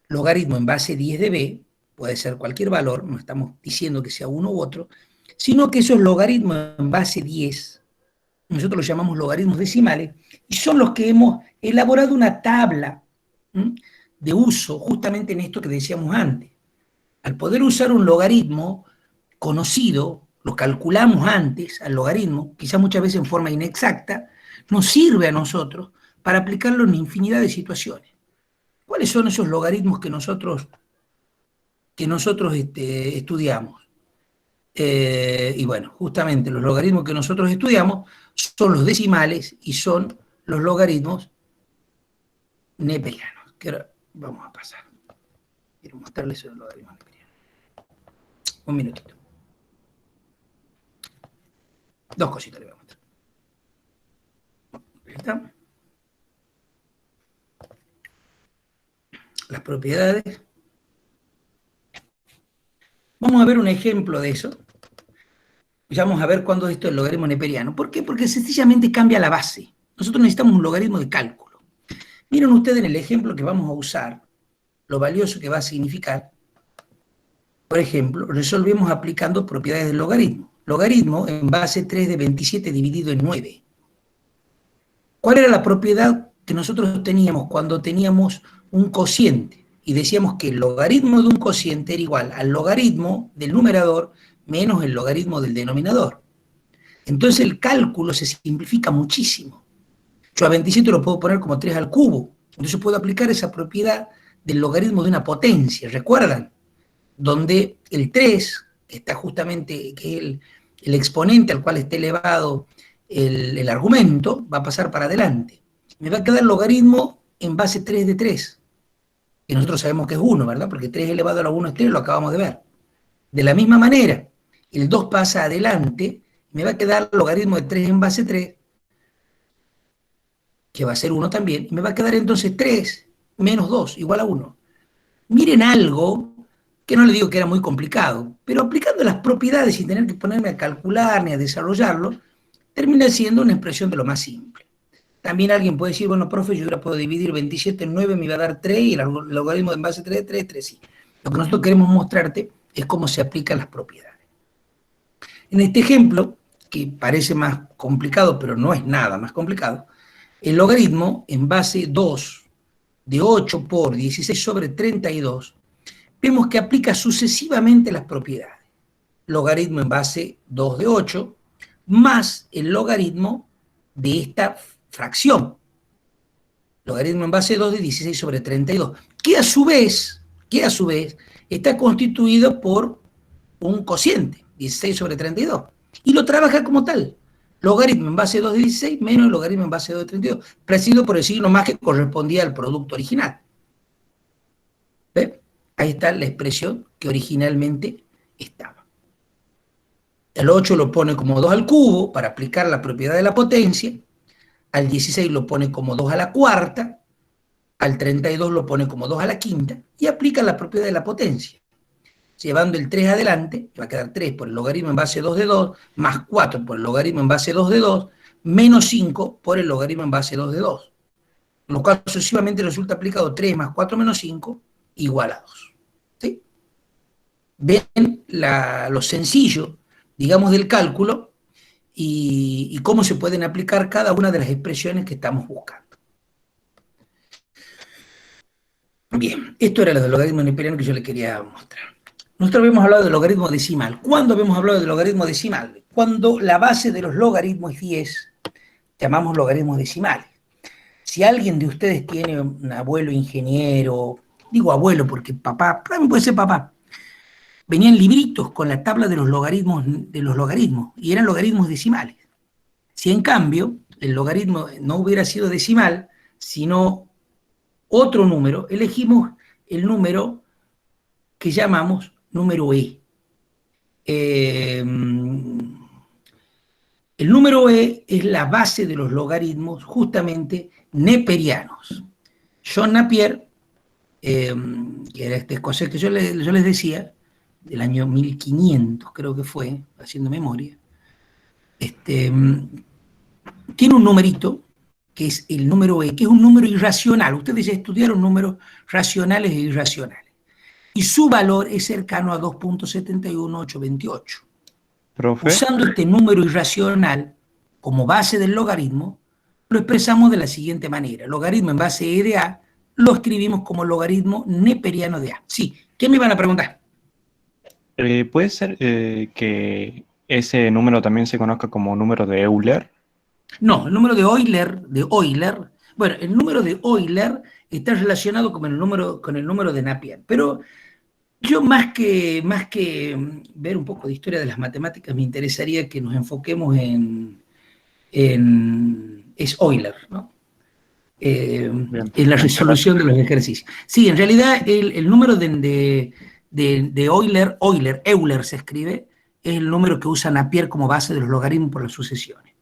Logaritmo en base 10 de b, puede ser cualquier valor, no estamos diciendo que sea uno u otro, sino que esos logaritmos en base 10, nosotros los llamamos logaritmos decimales, y son los que hemos elaborado una tabla de uso justamente en esto que decíamos antes. Al poder usar un logaritmo conocido, lo calculamos antes al logaritmo, quizá muchas veces en forma inexacta, nos sirve a nosotros para aplicarlo en infinidad de situaciones. ¿Cuáles son esos logaritmos que nosotros estudiamos? Y bueno, justamente los logaritmos que nosotros estudiamos son los decimales y son los logaritmos neperianos, que ahora vamos a pasar. Quiero mostrarles los logaritmos neperianos. Un minutito. Dos cositas le voy a mostrar. Ahí está. Las propiedades. Vamos a ver un ejemplo de eso. Ya vamos a ver cuándo esto es el logaritmo neperiano. ¿Por qué? Porque sencillamente cambia la base. Nosotros necesitamos un logaritmo de cálculo. Miren ustedes en el ejemplo que vamos a usar, lo valioso que va a significar. Por ejemplo, resolvemos aplicando propiedades del logaritmo. Logaritmo en base 3 de 27 dividido en 9. ¿Cuál era la propiedad que nosotros teníamos cuando teníamos un cociente? Y decíamos que el logaritmo de un cociente era igual al logaritmo del numerador menos el logaritmo del denominador. Entonces el cálculo se simplifica muchísimo. Yo a 27 lo puedo poner como 3 al cubo. Entonces puedo aplicar esa propiedad del logaritmo de una potencia, ¿recuerdan? Donde el 3, que está justamente, que es el exponente al cual está elevado el argumento, va a pasar para adelante. Me va a quedar el logaritmo en base 3 de 3, que nosotros sabemos que es 1, ¿verdad? Porque 3 elevado a la 1 es 3, lo acabamos de ver. De la misma manera, el 2 pasa adelante, me va a quedar el logaritmo de 3 en base 3, que va a ser 1 también, y me va a quedar entonces 3 menos 2 igual a 1. Miren algo que no le digo que era muy complicado, pero aplicando las propiedades sin tener que ponerme a calcular ni a desarrollarlo, termina siendo una expresión de lo más simple. También alguien puede decir, bueno, profe, yo ahora puedo dividir 27 en 9, me va a dar 3, y el logaritmo en base 3 de 3 es 3, sí. Lo que nosotros queremos mostrarte es cómo se aplican las propiedades. En este ejemplo, que parece más complicado, pero no es nada más complicado, el logaritmo en base 2 de 8 por 16 sobre 32, vemos que aplica sucesivamente las propiedades. Logaritmo en base 2 de 8, más el logaritmo de esta fracción. Logaritmo en base 2 de 16 sobre 32, que a su vez está constituido por un cociente, 16 sobre 32, y lo trabaja como tal. Logaritmo en base 2 de 16 menos el logaritmo en base 2 de 32, presidido por el signo más que correspondía al producto original. ¿Ve? Ahí está la expresión que originalmente estaba. El 8 lo pone como 2 al cubo para aplicar la propiedad de la potencia, al 16 lo pone como 2 a la cuarta, al 32 lo pone como 2 a la quinta, y aplica la propiedad de la potencia. Llevando el 3 adelante, va a quedar 3 por el logaritmo en base 2 de 2, más 4 por el logaritmo en base 2 de 2, menos 5 por el logaritmo en base 2 de 2. Lo cual sucesivamente resulta aplicado 3 más 4 menos 5, igual a 2. ¿Sí? Ven lo sencillo, digamos, del cálculo y cómo se pueden aplicar cada una de las expresiones que estamos buscando. Bien, esto era lo del logaritmo neperiano que yo le quería mostrar. Nosotros habíamos hablado del logaritmo decimal. ¿Cuándo habíamos hablado del logaritmo decimal? Cuando la base de los logaritmos es 10, llamamos logaritmos decimales. Si alguien de ustedes tiene un abuelo ingeniero, digo abuelo porque papá, también puede ser papá, venían libritos con la tabla de los logaritmos, y eran logaritmos decimales. Si en cambio el logaritmo no hubiera sido decimal, sino otro número, elegimos el número que llamamos número E. El número E es la base de los logaritmos justamente neperianos. John Napier, que era este escocés que yo les decía, del año 1500 creo que fue, haciendo memoria, tiene un numerito que es el número E, que es un número irracional. Ustedes ya estudiaron números racionales e irracionales. Y su valor es cercano a 2.71828. Profe. Usando este número irracional como base del logaritmo, lo expresamos de la siguiente manera. Logaritmo en base E de A, lo escribimos como logaritmo neperiano de A. Sí, ¿qué me iban a preguntar? ¿Puede ser que ese número también se conozca como número de Euler. No, el número de Euler, bueno, el número de Euler está relacionado con el número de Napier, pero yo más que ver un poco de historia de las matemáticas, me interesaría que nos enfoquemos es Euler, ¿no? En la resolución de los ejercicios. Sí, en realidad el número de Euler se escribe, es el número que usa Napier como base de los logaritmos por las sucesiones.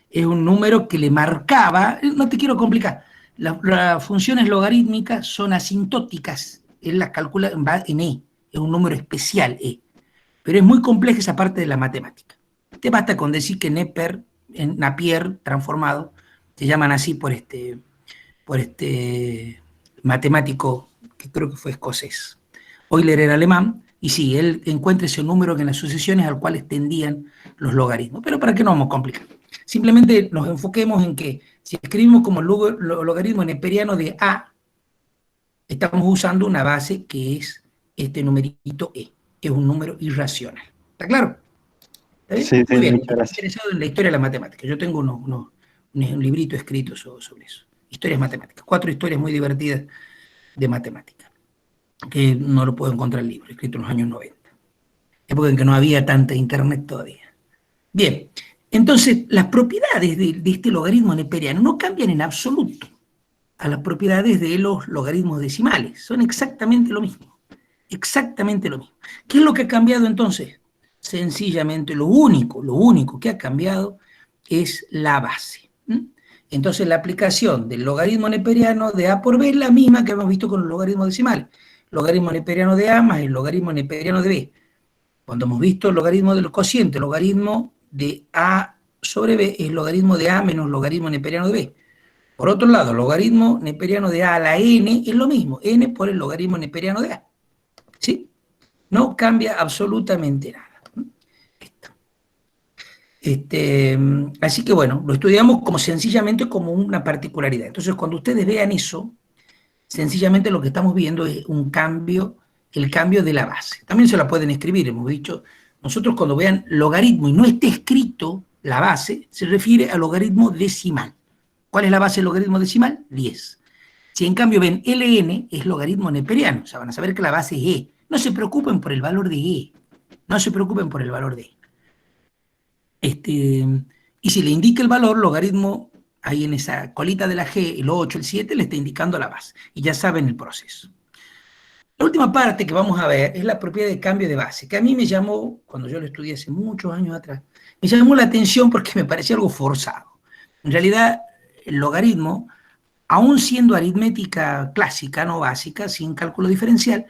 Es un número que le marcaba, no te quiero complicar, las funciones logarítmicas son asintóticas, él las calcula en E, es un número especial E, pero es muy compleja esa parte de la matemática. Te basta con decir que Napier transformado, se llaman así por este matemático que creo que fue escocés. Euler era alemán, y sí, él encuentra ese número en las sucesiones al cual tendían los logaritmos. Pero ¿para qué nos vamos a complicar? Simplemente nos enfoquemos en que si escribimos como logaritmo neperiano de A, estamos usando una base que es este numerito E, que es un número irracional. ¿Está claro? ¿Está bien? Sí, muy bien. muchas gracias. Estoy interesado en la historia de la matemática. Yo tengo un librito escrito sobre eso. Historias matemáticas. 4 historias muy divertidas de matemática, que no lo puedo encontrar en el libro, escrito en los años 90. Época en que no había tanta internet todavía. Bien, entonces las propiedades de este logaritmo neperiano no cambian en absoluto a las propiedades de los logaritmos decimales. Son exactamente lo mismo. Exactamente lo mismo. ¿Qué es lo que ha cambiado entonces? Sencillamente lo único que ha cambiado es la base. Entonces la aplicación del logaritmo neperiano de A por B es la misma que hemos visto con los logaritmos decimales. Logaritmo neperiano de A más el logaritmo neperiano de B. Cuando hemos visto el logaritmo de los cocientes, el logaritmo de A sobre B es el logaritmo de A menos logaritmo neperiano de B. Por otro lado, el logaritmo neperiano de A a la n es lo mismo, n por el logaritmo neperiano de A. ¿Sí? No cambia absolutamente nada. Así que bueno, lo estudiamos sencillamente como una particularidad. Entonces, cuando ustedes vean eso, sencillamente lo que estamos viendo es el cambio de la base. También se la pueden escribir, hemos dicho. Nosotros cuando vean logaritmo y no esté escrito la base, se refiere al logaritmo decimal. ¿Cuál es la base del logaritmo decimal? 10. Si en cambio ven ln, es logaritmo neperiano, o sea, van a saber que la base es e. No se preocupen por el valor de e. No se preocupen por el valor de e. Y si le indica el valor, logaritmo, ahí en esa colita de la G, el 8, el 7, le está indicando la base. Y ya saben el proceso. La última parte que vamos a ver es la propiedad de cambio de base, que a mí me llamó, cuando yo lo estudié hace muchos años atrás, me llamó la atención porque me parecía algo forzado. En realidad, el logaritmo, aún siendo aritmética clásica, no básica, sin cálculo diferencial,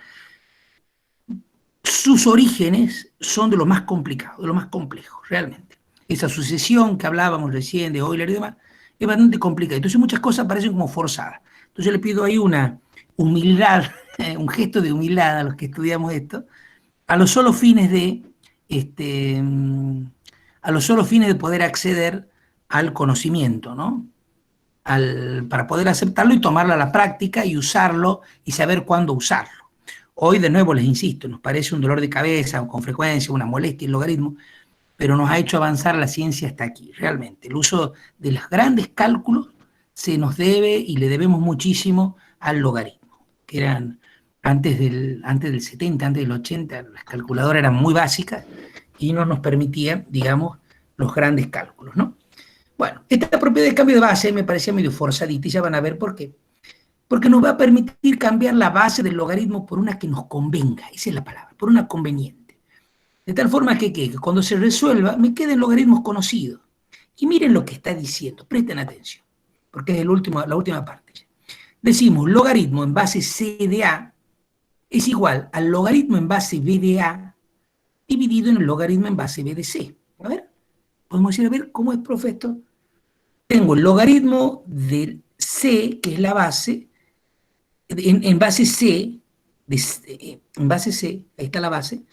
sus orígenes son de lo más complicado, de lo más complejo, realmente. Esa sucesión que hablábamos recién de Euler y demás, es bastante complicada. Entonces muchas cosas parecen como forzadas. Entonces le pido ahí una humildad, un gesto de humildad a los que estudiamos esto, a los solos fines de poder acceder al conocimiento, ¿no? Para poder aceptarlo y tomarlo a la práctica y usarlo y saber cuándo usarlo. Hoy, de nuevo, les insisto, nos parece un dolor de cabeza, con frecuencia, una molestia el logaritmo, pero nos ha hecho avanzar la ciencia hasta aquí, realmente. El uso de los grandes cálculos se nos debe y le debemos muchísimo al logaritmo, que eran antes del 70, antes del 80, las calculadoras eran muy básicas y no nos permitían, digamos, los grandes cálculos, ¿no? Bueno, esta propiedad de cambio de base me parecía medio forzadita y ya van a ver por qué. Porque nos va a permitir cambiar la base del logaritmo por una que nos convenga, esa es la palabra, por una conveniente. De tal forma que cuando se resuelva me queden logaritmos conocidos. Y miren lo que está diciendo, presten atención, porque es la última parte. Decimos, logaritmo en base C de A es igual al logaritmo en base B de A dividido en el logaritmo en base B de C. A ver, podemos decir, a ver, ¿cómo es, profe, esto? Tengo el logaritmo de C, que es la base, en base C, ahí está la base,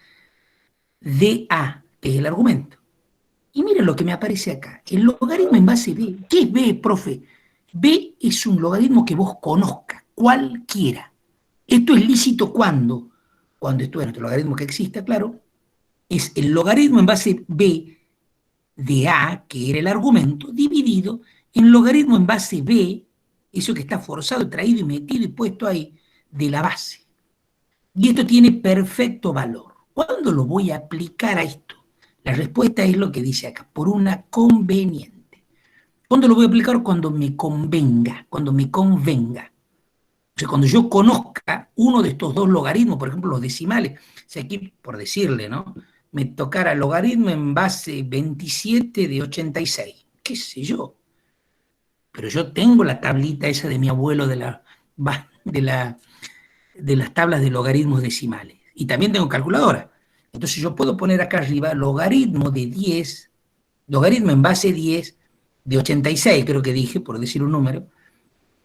de A, que es el argumento. Y miren lo que me aparece acá, el logaritmo en base B. ¿Qué es B, profe? B es un logaritmo que vos conozcas, cualquiera. Esto es lícito cuando esto es nuestro logaritmo que exista, claro, es el logaritmo en base b de a, que era el argumento, dividido en logaritmo en base b, eso que está forzado, traído y metido y puesto ahí, de la base. Y esto tiene perfecto valor. ¿Cuándo lo voy a aplicar a esto? La respuesta es lo que dice acá, por una conveniente. ¿Cuándo lo voy a aplicar? Cuando me convenga, cuando me convenga. O sea, cuando yo conozca uno de estos dos logaritmos, por ejemplo, los decimales, si aquí, por decirle, ¿no?, me tocara logaritmo en base 27 de 86, qué sé yo. Pero yo tengo la tablita esa de mi abuelo de las tablas de logaritmos decimales. Y también tengo calculadora. Entonces yo puedo poner acá arriba logaritmo de 10, logaritmo en base 10 de 86, creo que dije, por decir un número,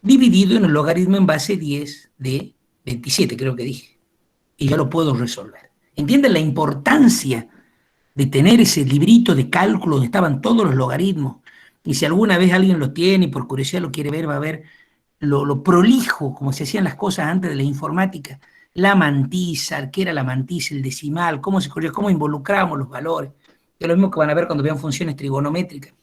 dividido en el logaritmo en base 10 de 27, creo que dije. Y ya lo puedo resolver. ¿Entienden la importancia de tener ese librito de cálculo donde estaban todos los logaritmos? Y si alguna vez alguien lo tiene y por curiosidad lo quiere ver, va a ver lo prolijo, como se hacían las cosas antes de la informática. La mantisa, qué era la mantisa, el decimal, cómo se corría, cómo involucrábamos los valores. Es lo mismo que van a ver cuando vean funciones trigonométricas,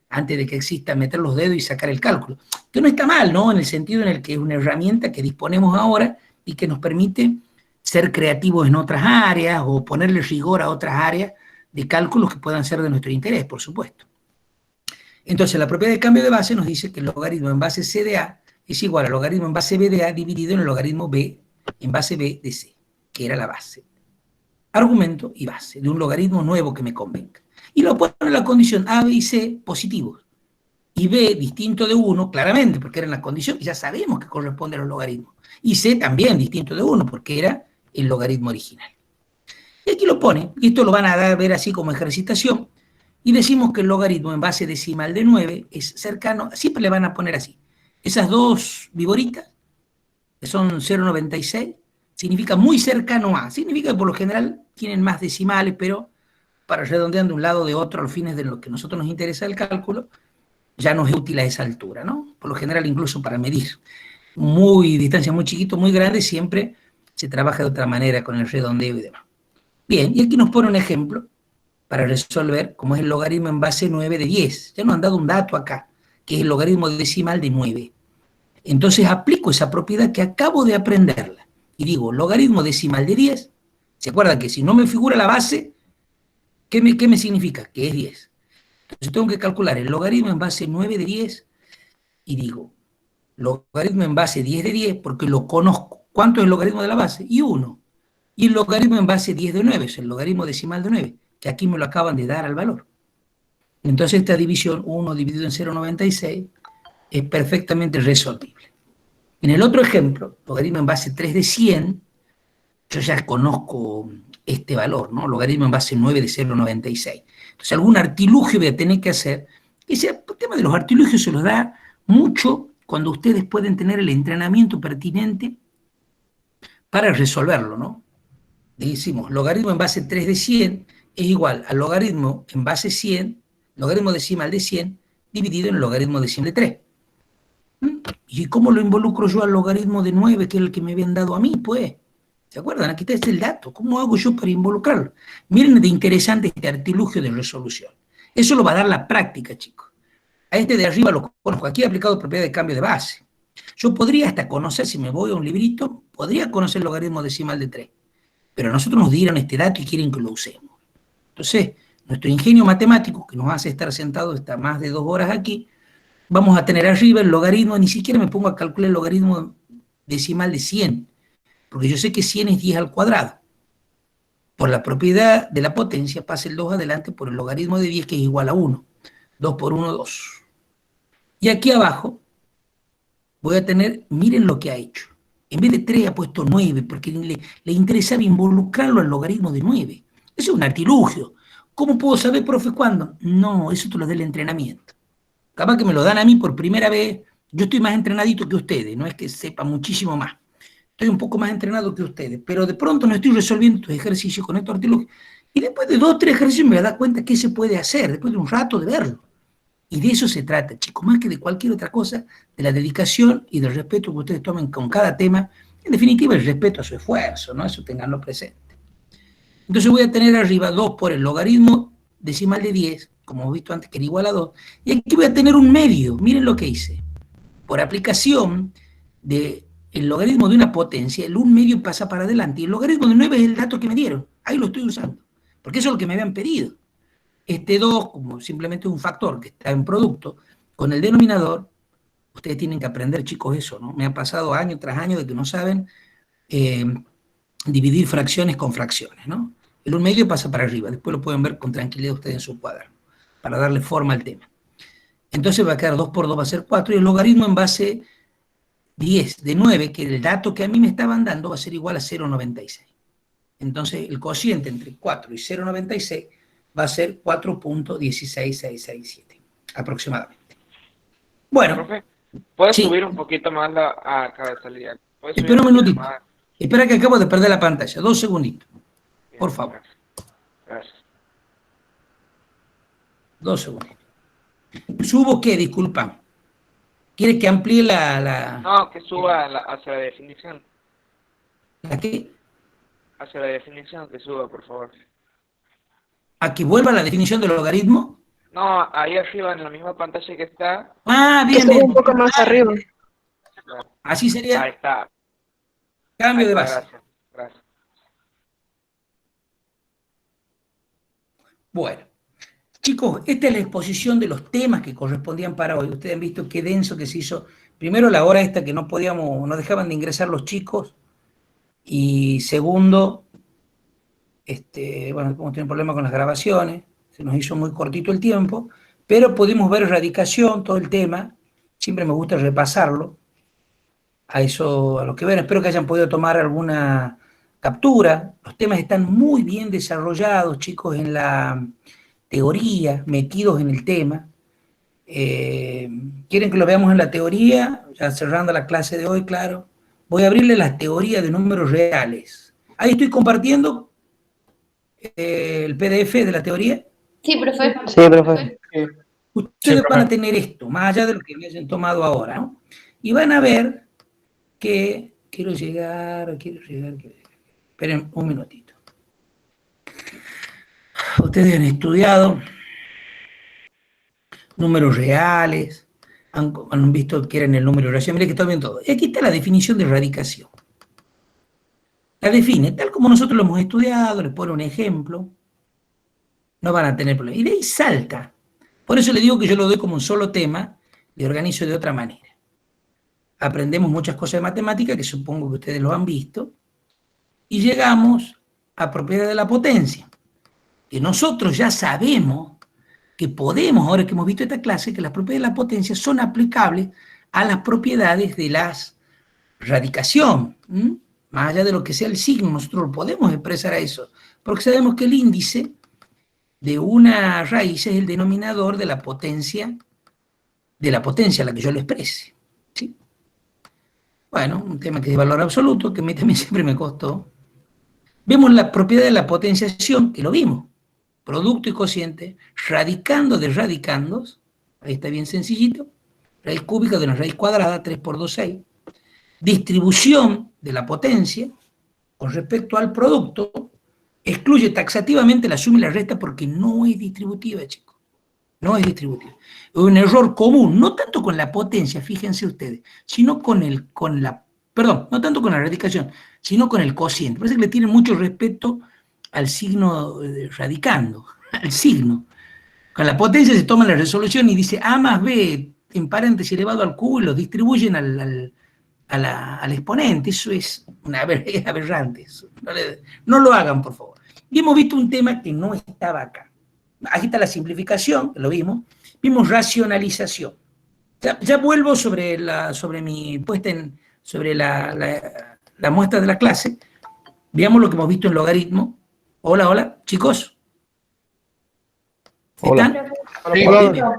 antes de que exista meter los dedos y sacar el cálculo. Que no está mal, ¿no? En el sentido en el que es una herramienta que disponemos ahora y que nos permite ser creativos en otras áreas o ponerle rigor a otras áreas de cálculos que puedan ser de nuestro interés, por supuesto. Entonces, la propiedad de cambio de base nos dice que el logaritmo en base C de A es igual al logaritmo en base B de A dividido en el logaritmo B en base B de C, que era la base. Argumento y base de un logaritmo nuevo que me convenga. Y lo pone en la condición A, B y C positivos. Y B distinto de 1, claramente, porque era en la condición que ya sabemos que corresponde a los logaritmos. Y C también distinto de 1, porque era el logaritmo original. Y aquí lo pone, y esto lo van a ver así como ejercitación, y decimos que el logaritmo en base decimal de 9 es cercano, siempre le van a poner así. Esas dos viboritas, que son 0,96, significa muy cercano a. Significa que por lo general tienen más decimales, pero para redondear de un lado o de otro, a los fines de lo que a nosotros nos interesa el cálculo, ya nos es útil a esa altura, ¿no? Por lo general, incluso para medir distancia muy chiquito, muy grande, siempre se trabaja de otra manera con el redondeo y demás. Bien, y aquí nos pone un ejemplo para resolver cómo es el logaritmo en base 9 de 10. Ya nos han dado un dato acá, que es el logaritmo decimal de 9. Entonces aplico esa propiedad que acabo de aprenderla. Y digo, logaritmo decimal de 10. ¿Se acuerdan que si no me figura la base, qué me significa? Que es 10. Entonces tengo que calcular el logaritmo en base 9 de 10 y digo, logaritmo en base 10 de 10 porque lo conozco. ¿Cuánto es el logaritmo de la base? Y 1. Y el logaritmo en base 10 de 9 es el logaritmo decimal de 9, que aquí me lo acaban de dar al valor. Entonces esta división 1 dividido en 0,96 es perfectamente resolvible. En el otro ejemplo, logaritmo en base 3 de 100, yo ya conozco este valor, ¿no? Logaritmo en base 9 de 0,96. Entonces algún artilugio voy a tener que hacer. El tema de los artilugios se los da mucho cuando ustedes pueden tener el entrenamiento pertinente para resolverlo, ¿no? Decimos, logaritmo en base 3 de 100 es igual al logaritmo en base 100, logaritmo decimal de 100, dividido en el logaritmo decimal de 3. ¿Y cómo lo involucro yo al logaritmo de 9, que es el que me habían dado a mí, pues? ¿Se acuerdan? Aquí está el dato. ¿Cómo hago yo para involucrarlo? Miren de interesante este artilugio de resolución. Eso lo va a dar la práctica, chicos. A este de arriba lo conozco. Aquí he aplicado propiedad de cambio de base. Yo podría hasta conocer, si me voy a un librito, podría conocer el logaritmo decimal de 3. Pero a nosotros nos dieron este dato y quieren que lo usemos. Entonces, nuestro ingenio matemático, que nos hace estar sentados hasta más de 2 horas aquí, vamos a tener arriba el logaritmo, ni siquiera me pongo a calcular el logaritmo decimal de 100, porque yo sé que 100 es 10 al cuadrado. Por la propiedad de la potencia pasa el 2 adelante por el logaritmo de 10, que es igual a 1. 2 por 1, 2. Y aquí abajo voy a tener, miren lo que ha hecho. En vez de 3 ha puesto 9, porque le interesaba involucrarlo al logaritmo de 9. Eso es un artilugio. ¿Cómo puedo saber, profe, cuándo? No, eso te lo da el entrenamiento. Capaz que me lo dan a mí por primera vez. Yo estoy más entrenadito que ustedes, no es que sepa muchísimo más. Estoy un poco más entrenado que ustedes, pero de pronto no estoy resolviendo estos ejercicios con estos artilugios. Y después de 2 o 3 ejercicios me voy a dar cuenta qué se puede hacer, después de un rato de verlo. Y de eso se trata, chicos, más que de cualquier otra cosa, de la dedicación y del respeto que ustedes tomen con cada tema. En definitiva, el respeto a su esfuerzo, ¿no? Eso tenganlo presente. Entonces voy a tener arriba 2 por el logaritmo decimal de 10, como hemos visto antes que era igual a 2, y aquí voy a tener un medio. Miren lo que hice. Por aplicación del logaritmo de una potencia, el 1/2 pasa para adelante, y el logaritmo de 9 es el dato que me dieron. Ahí lo estoy usando, porque eso es lo que me habían pedido. Este 2, como simplemente un factor que está en producto, con el denominador, ustedes tienen que aprender, chicos, eso, ¿no? Me ha pasado año tras año de que no saben dividir fracciones con fracciones, ¿no? El 1/2 pasa para arriba, después lo pueden ver con tranquilidad ustedes en su cuaderno, para darle forma al tema. Entonces va a quedar 2 por 2 va a ser 4, y el logaritmo en base 10 de 9, que el dato que a mí me estaban dando, va a ser igual a 0,96. Entonces el cociente entre 4 y 0,96 va a ser 4.16667, aproximadamente. Bueno. Profe, ¿puedes sí. subir un poquito más la cabesalía? Espera un minutito. Espera que acabo de perder la pantalla. 2 segunditos. Bien, por favor. Gracias. 2 segunditos. ¿Subo qué? Disculpa. ¿Quieres que amplíe la...? No, que suba hacia la definición. ¿La qué? Hacia la definición, que suba, por favor. ¿A que vuelva la definición del logaritmo? No, ahí arriba en la misma pantalla que está. Ah, bien, bien. Un poco más arriba. Así sería. Ahí está. Cambio de base. Gracias. Bueno. Chicos, esta es la exposición de los temas que correspondían para hoy. Ustedes han visto qué denso que se hizo. Primero, la hora esta que no dejaban de ingresar los chicos. Y segundo, bueno, como tienen problemas con las grabaciones, se nos hizo muy cortito el tiempo, pero pudimos ver radicación, todo el tema. Siempre me gusta repasarlo. A lo que ven, espero que hayan podido tomar alguna captura. Los temas están muy bien desarrollados, chicos, en la teoría, metidos en el tema. ¿Quieren que lo veamos en la teoría? Ya cerrando la clase de hoy, claro. Voy a abrirle las teorías de números reales. Ahí estoy compartiendo el PDF de la teoría. Sí, profe. Sí, profe. Ustedes van a tener esto, más allá de lo que me hayan tomado ahora, ¿no? Y van a ver que... Quiero llegar. Esperen un minutito. Ustedes han estudiado números reales, han visto que eran el número racional. Miren que está bien todo. Y aquí está la definición de radicación. La define tal como nosotros lo hemos estudiado, les pone un ejemplo. No van a tener problema. Y de ahí salta. Por eso le digo que yo lo doy como un solo tema, le organizo de otra manera. Aprendemos muchas cosas de matemática, que supongo que ustedes lo han visto, y llegamos a propiedad de la potencia. Que nosotros ya sabemos que podemos, ahora que hemos visto esta clase, que las propiedades de la potencia son aplicables a las propiedades de la radicación. Más allá de lo que sea el signo, nosotros lo podemos expresar a eso, porque sabemos que el índice de una raíz es el denominador de la potencia a la que yo lo exprese. ¿Sí? Bueno, un tema que es de valor absoluto, que a mí también siempre me costó. Vemos la propiedad de la potenciación, que lo vimos. Producto y cociente, radicando de radicandos, ahí está bien sencillito, raíz cúbica de una raíz cuadrada, 3 por 2, 6. Distribución de la potencia con respecto al producto, excluye taxativamente la suma y la resta porque no es distributiva, chicos. No es distributiva. Es un error común, no tanto con la potencia, fíjense ustedes, sino no tanto con la radicación, sino con el cociente. Parece que le tienen mucho respeto al signo radicando, al signo. Con la potencia se toma la resolución y dice A más B en paréntesis elevado al cubo y lo distribuyen al exponente. Eso es aberrante. Eso. No lo hagan, por favor. Y hemos visto un tema que no estaba acá. Aquí está la simplificación, que lo vimos. Vimos racionalización. Ya vuelvo sobre mi puesta sobre la muestra de la clase. Veamos lo que hemos visto en logaritmo. Hola, chicos. ¿Están? Hola.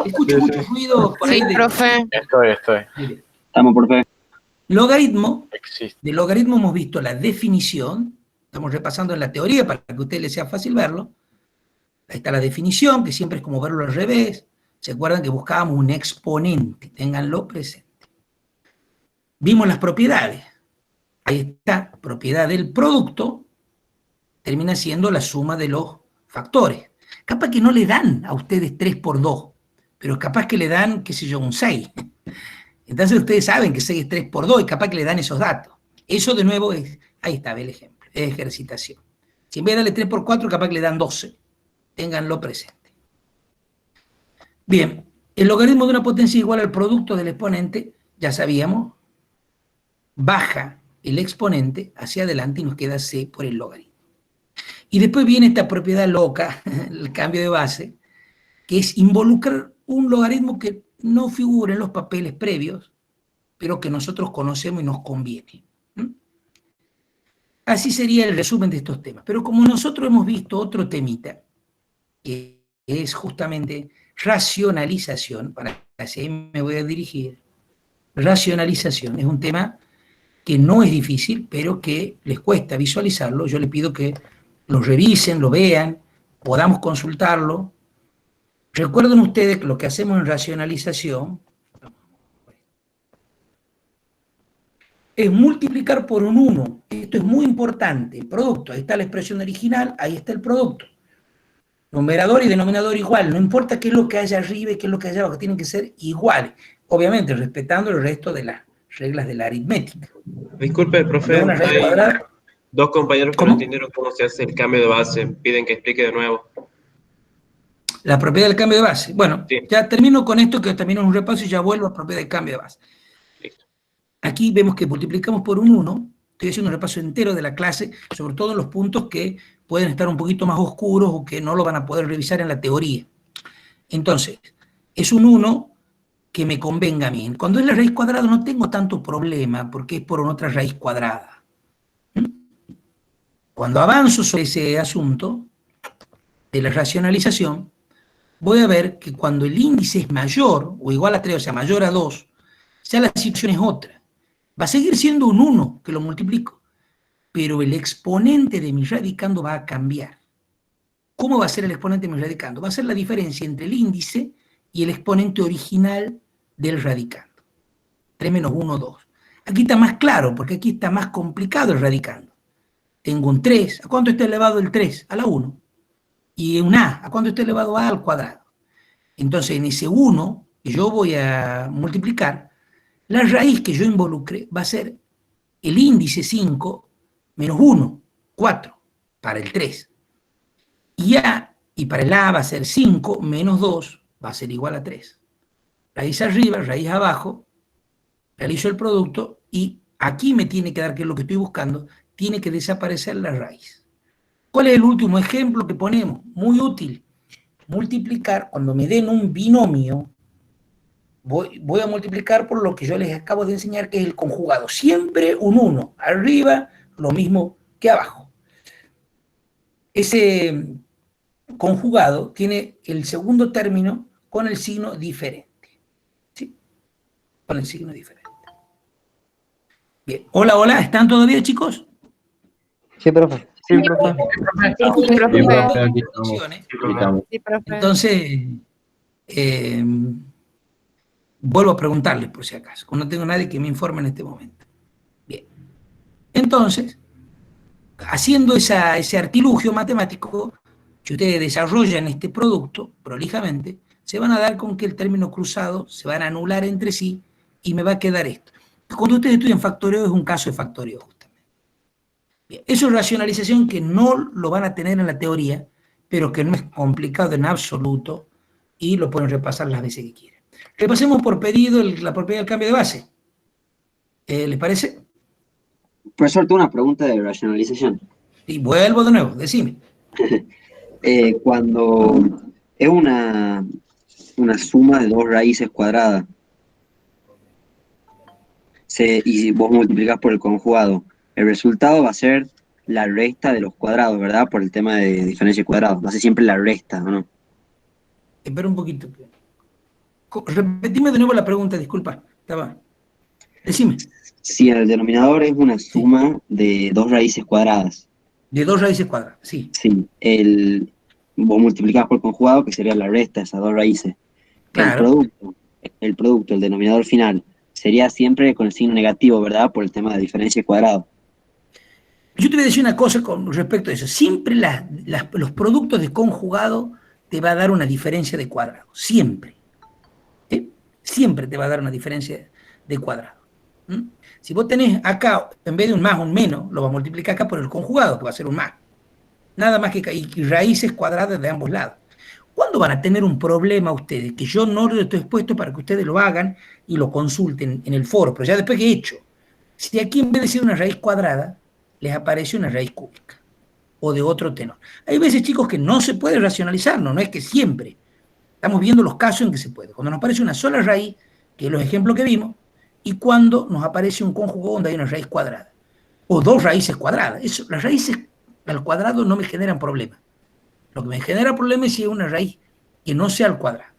Escucho mucho ruido por ahí. Sí, profe. Estoy. Estamos, profe. Logaritmo. Existe. De logaritmo hemos visto la definición. Estamos repasando en la teoría para que a ustedes les sea fácil verlo. Ahí está la definición, que siempre es como verlo al revés. ¿Se acuerdan que buscábamos un exponente? Ténganlo presente. Vimos las propiedades. Ahí está, propiedad del producto termina siendo la suma de los factores. Capaz que no le dan a ustedes 3 por 2, pero capaz que le dan, qué sé yo, un 6. Entonces ustedes saben que 6 es 3 por 2 y capaz que le dan esos datos. Eso de nuevo es, ahí está, ve el ejemplo, es ejercitación. Si en vez de darle 3 por 4, capaz que le dan 12. Ténganlo presente. Bien, el logaritmo de una potencia igual al producto del exponente, ya sabíamos, baja el exponente hacia adelante y nos queda c por el logaritmo. Y después viene esta propiedad loca, el cambio de base, que es involucrar un logaritmo que no figura en los papeles previos, pero que nosotros conocemos y nos conviene. Así sería el resumen de estos temas. Pero como nosotros hemos visto otro temita, que es justamente racionalización, para así me voy a dirigir, racionalización es un tema que no es difícil, pero que les cuesta visualizarlo. Yo les pido que lo revisen, lo vean, podamos consultarlo. Recuerden ustedes que lo que hacemos en racionalización es multiplicar por un 1. Esto es muy importante. El producto, ahí está la expresión original, ahí está el producto. Numerador y denominador igual, no importa qué es lo que haya arriba y qué es lo que haya abajo, tienen que ser iguales. Obviamente, respetando el resto de las reglas de la aritmética. Disculpe, profe, Una raíz hay cuadrada. dos compañeros que no entendieron cómo se hace el cambio de base. Piden que explique de nuevo. La propiedad del cambio de base. Bueno, Sí. ya termino con esto, que termino un repaso y ya vuelvo a la propiedad del cambio de base. Listo. Aquí vemos que multiplicamos por un 1. Estoy haciendo un repaso entero de la clase, sobre todo en los puntos que pueden estar un poquito más oscuros o que no lo van a poder revisar en la teoría. Entonces, es un 1 que me convenga a mí. Cuando es la raíz cuadrada no tengo tanto problema, porque es por una otra raíz cuadrada. Cuando avanzo sobre ese asunto de la racionalización, voy a ver que cuando el índice es mayor, o igual a 3, o sea, mayor a 2, ya la situación es otra. Va a seguir siendo un 1 que lo multiplico, pero el exponente de mi radicando va a cambiar. ¿Cómo va a ser el exponente de mi radicando? Va a ser la diferencia entre el índice y el exponente original del radicando. 3 menos 1, 2. Aquí está más claro, porque aquí está más complicado el radicando. Tengo un 3. ¿A cuánto está elevado el 3? A la 1. Y un a. ¿A cuánto está elevado a al cuadrado? Entonces, en ese 1 que yo voy a multiplicar, la raíz que yo involucre va a ser el índice 5 menos 1, 4, para el 3. Y para el a va a ser 5 menos 2, va a ser igual a 3. Raíz arriba, raíz abajo, realizo el producto y aquí me tiene que dar, que es lo que estoy buscando, tiene que desaparecer la raíz. ¿Cuál es el último ejemplo que ponemos? Muy útil. Multiplicar, cuando me den un binomio, voy a multiplicar por lo que yo les acabo de enseñar, que es el conjugado. Siempre un 1. Arriba, lo mismo que abajo. Ese conjugado tiene el segundo término con el signo diferente. ¿Sí? Con el signo diferente. Bien. Hola, hola. ¿Están todavía, chicos? Sí, profe. Sí, profe. Sí, profe. Entonces, vuelvo a preguntarles por si acaso. No tengo nadie que me informe en este momento. Bien. Entonces, haciendo ese artilugio matemático, si ustedes desarrollan este producto prolijamente, se van a dar con que el término cruzado se van a anular entre sí y me va a quedar esto. Cuando ustedes estudian factoreo, es un caso de factoreo justamente. Bien. Eso es racionalización que no lo van a tener en la teoría, pero que no es complicado en absoluto y lo pueden repasar las veces que quieran. Repasemos por pedido la propiedad del cambio de base. ¿Les parece? Profesor, tengo una pregunta de racionalización. Y vuelvo de nuevo, decime. Cuando es una suma de dos raíces cuadradas, y vos multiplicás por el conjugado, el resultado va a ser la resta de los cuadrados, ¿verdad? Por el tema de diferencia de cuadrados. Va a ser siempre la resta, ¿o no? Espera un poquito. Repetime de nuevo la pregunta, disculpa. Decime. Si el denominador es una suma de dos raíces cuadradas. De dos raíces cuadradas, sí. Sí. Vos multiplicás por conjugado, que sería la resta de esas dos raíces. Claro. El producto, el denominador final, sería siempre con el signo negativo, ¿verdad? Por el tema de diferencia de cuadrado. Yo te voy a decir una cosa con respecto a eso. Siempre los productos de conjugado te va a dar una diferencia de cuadrado. Siempre. Siempre te va a dar una diferencia de cuadrado. Si vos tenés acá, en vez de un más, un menos, lo vas a multiplicar acá por el conjugado, que va a ser un más. Nada más que y raíces cuadradas de ambos lados. ¿Cuándo van a tener un problema ustedes? Que yo no lo estoy expuesto para que ustedes lo hagan y lo consulten en el foro, pero ya después que he hecho. Si aquí en vez de ser una raíz cuadrada, les aparece una raíz cúbica o de otro tenor. Hay veces, chicos, que no se puede racionalizar, no es que siempre. Estamos viendo los casos en que se puede. Cuando nos aparece una sola raíz, que es los ejemplos que vimos, y cuando nos aparece un conjugado donde hay una raíz cuadrada, o dos raíces cuadradas. Las raíces al cuadrado no me generan problema. Lo que me genera problema es si es una raíz que no sea al cuadrado.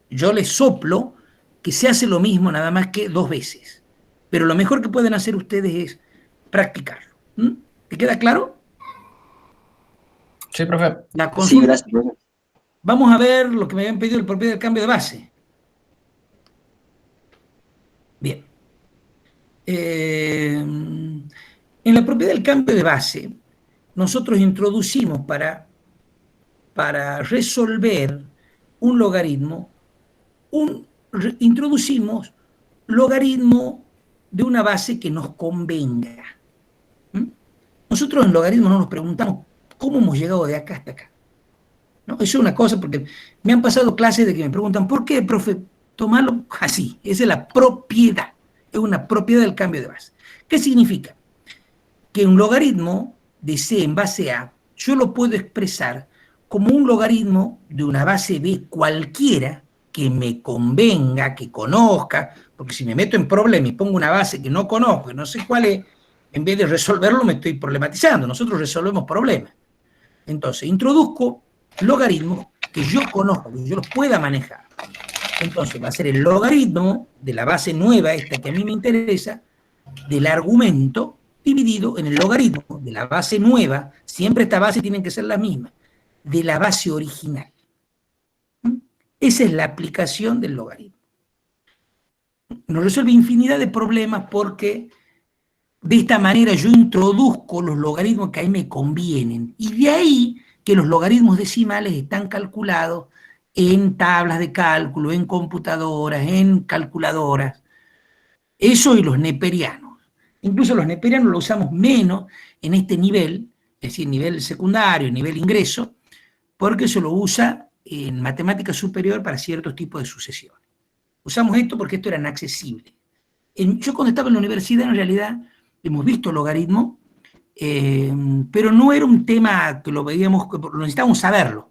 Yo les soplo que se hace lo mismo nada más que 2 veces. Pero lo mejor que pueden hacer ustedes es practicarlo. ¿Te queda claro? Sí, profe. La consulta. Sí, gracias, profe. Vamos a ver lo que me habían pedido, el propiedad del cambio de base. Bien. En la propiedad del cambio de base, nosotros introducimos para resolver un logaritmo, introducimos logaritmo de una base que nos convenga. Nosotros en logaritmo no nos preguntamos cómo hemos llegado de acá hasta acá. ¿No? Eso es una cosa, porque me han pasado clases de que me preguntan, ¿por qué, profe? Tomarlo así. Esa es la propiedad. Es una propiedad del cambio de base. ¿Qué significa? Que un logaritmo de C en base A, yo lo puedo expresar como un logaritmo de una base B cualquiera que me convenga, que conozca, porque si me meto en problema y pongo una base que no conozco, que no sé cuál es, en vez de resolverlo me estoy problematizando. Nosotros resolvemos problemas. Entonces, introduzco logaritmos que yo conozco, que yo los pueda manejar. Entonces, va a ser el logaritmo de la base nueva, esta que a mí me interesa, del argumento dividido en el logaritmo de la base nueva, siempre estas bases tienen que ser las mismas, de la base original. Esa es la aplicación del logaritmo. Nos resuelve infinidad de problemas porque de esta manera yo introduzco los logaritmos que a mí me convienen. Y de ahí que los logaritmos decimales están calculados en tablas de cálculo, en computadoras, en calculadoras. Eso y los neperianos. Incluso los neperianos lo usamos menos en este nivel, es decir, nivel secundario, nivel ingreso, porque se lo usa en matemática superior para ciertos tipos de sucesiones. Usamos esto porque esto era inaccesible. Yo cuando estaba en la universidad, en realidad, hemos visto logaritmo, pero no era un tema que lo veíamos, lo necesitábamos saberlo.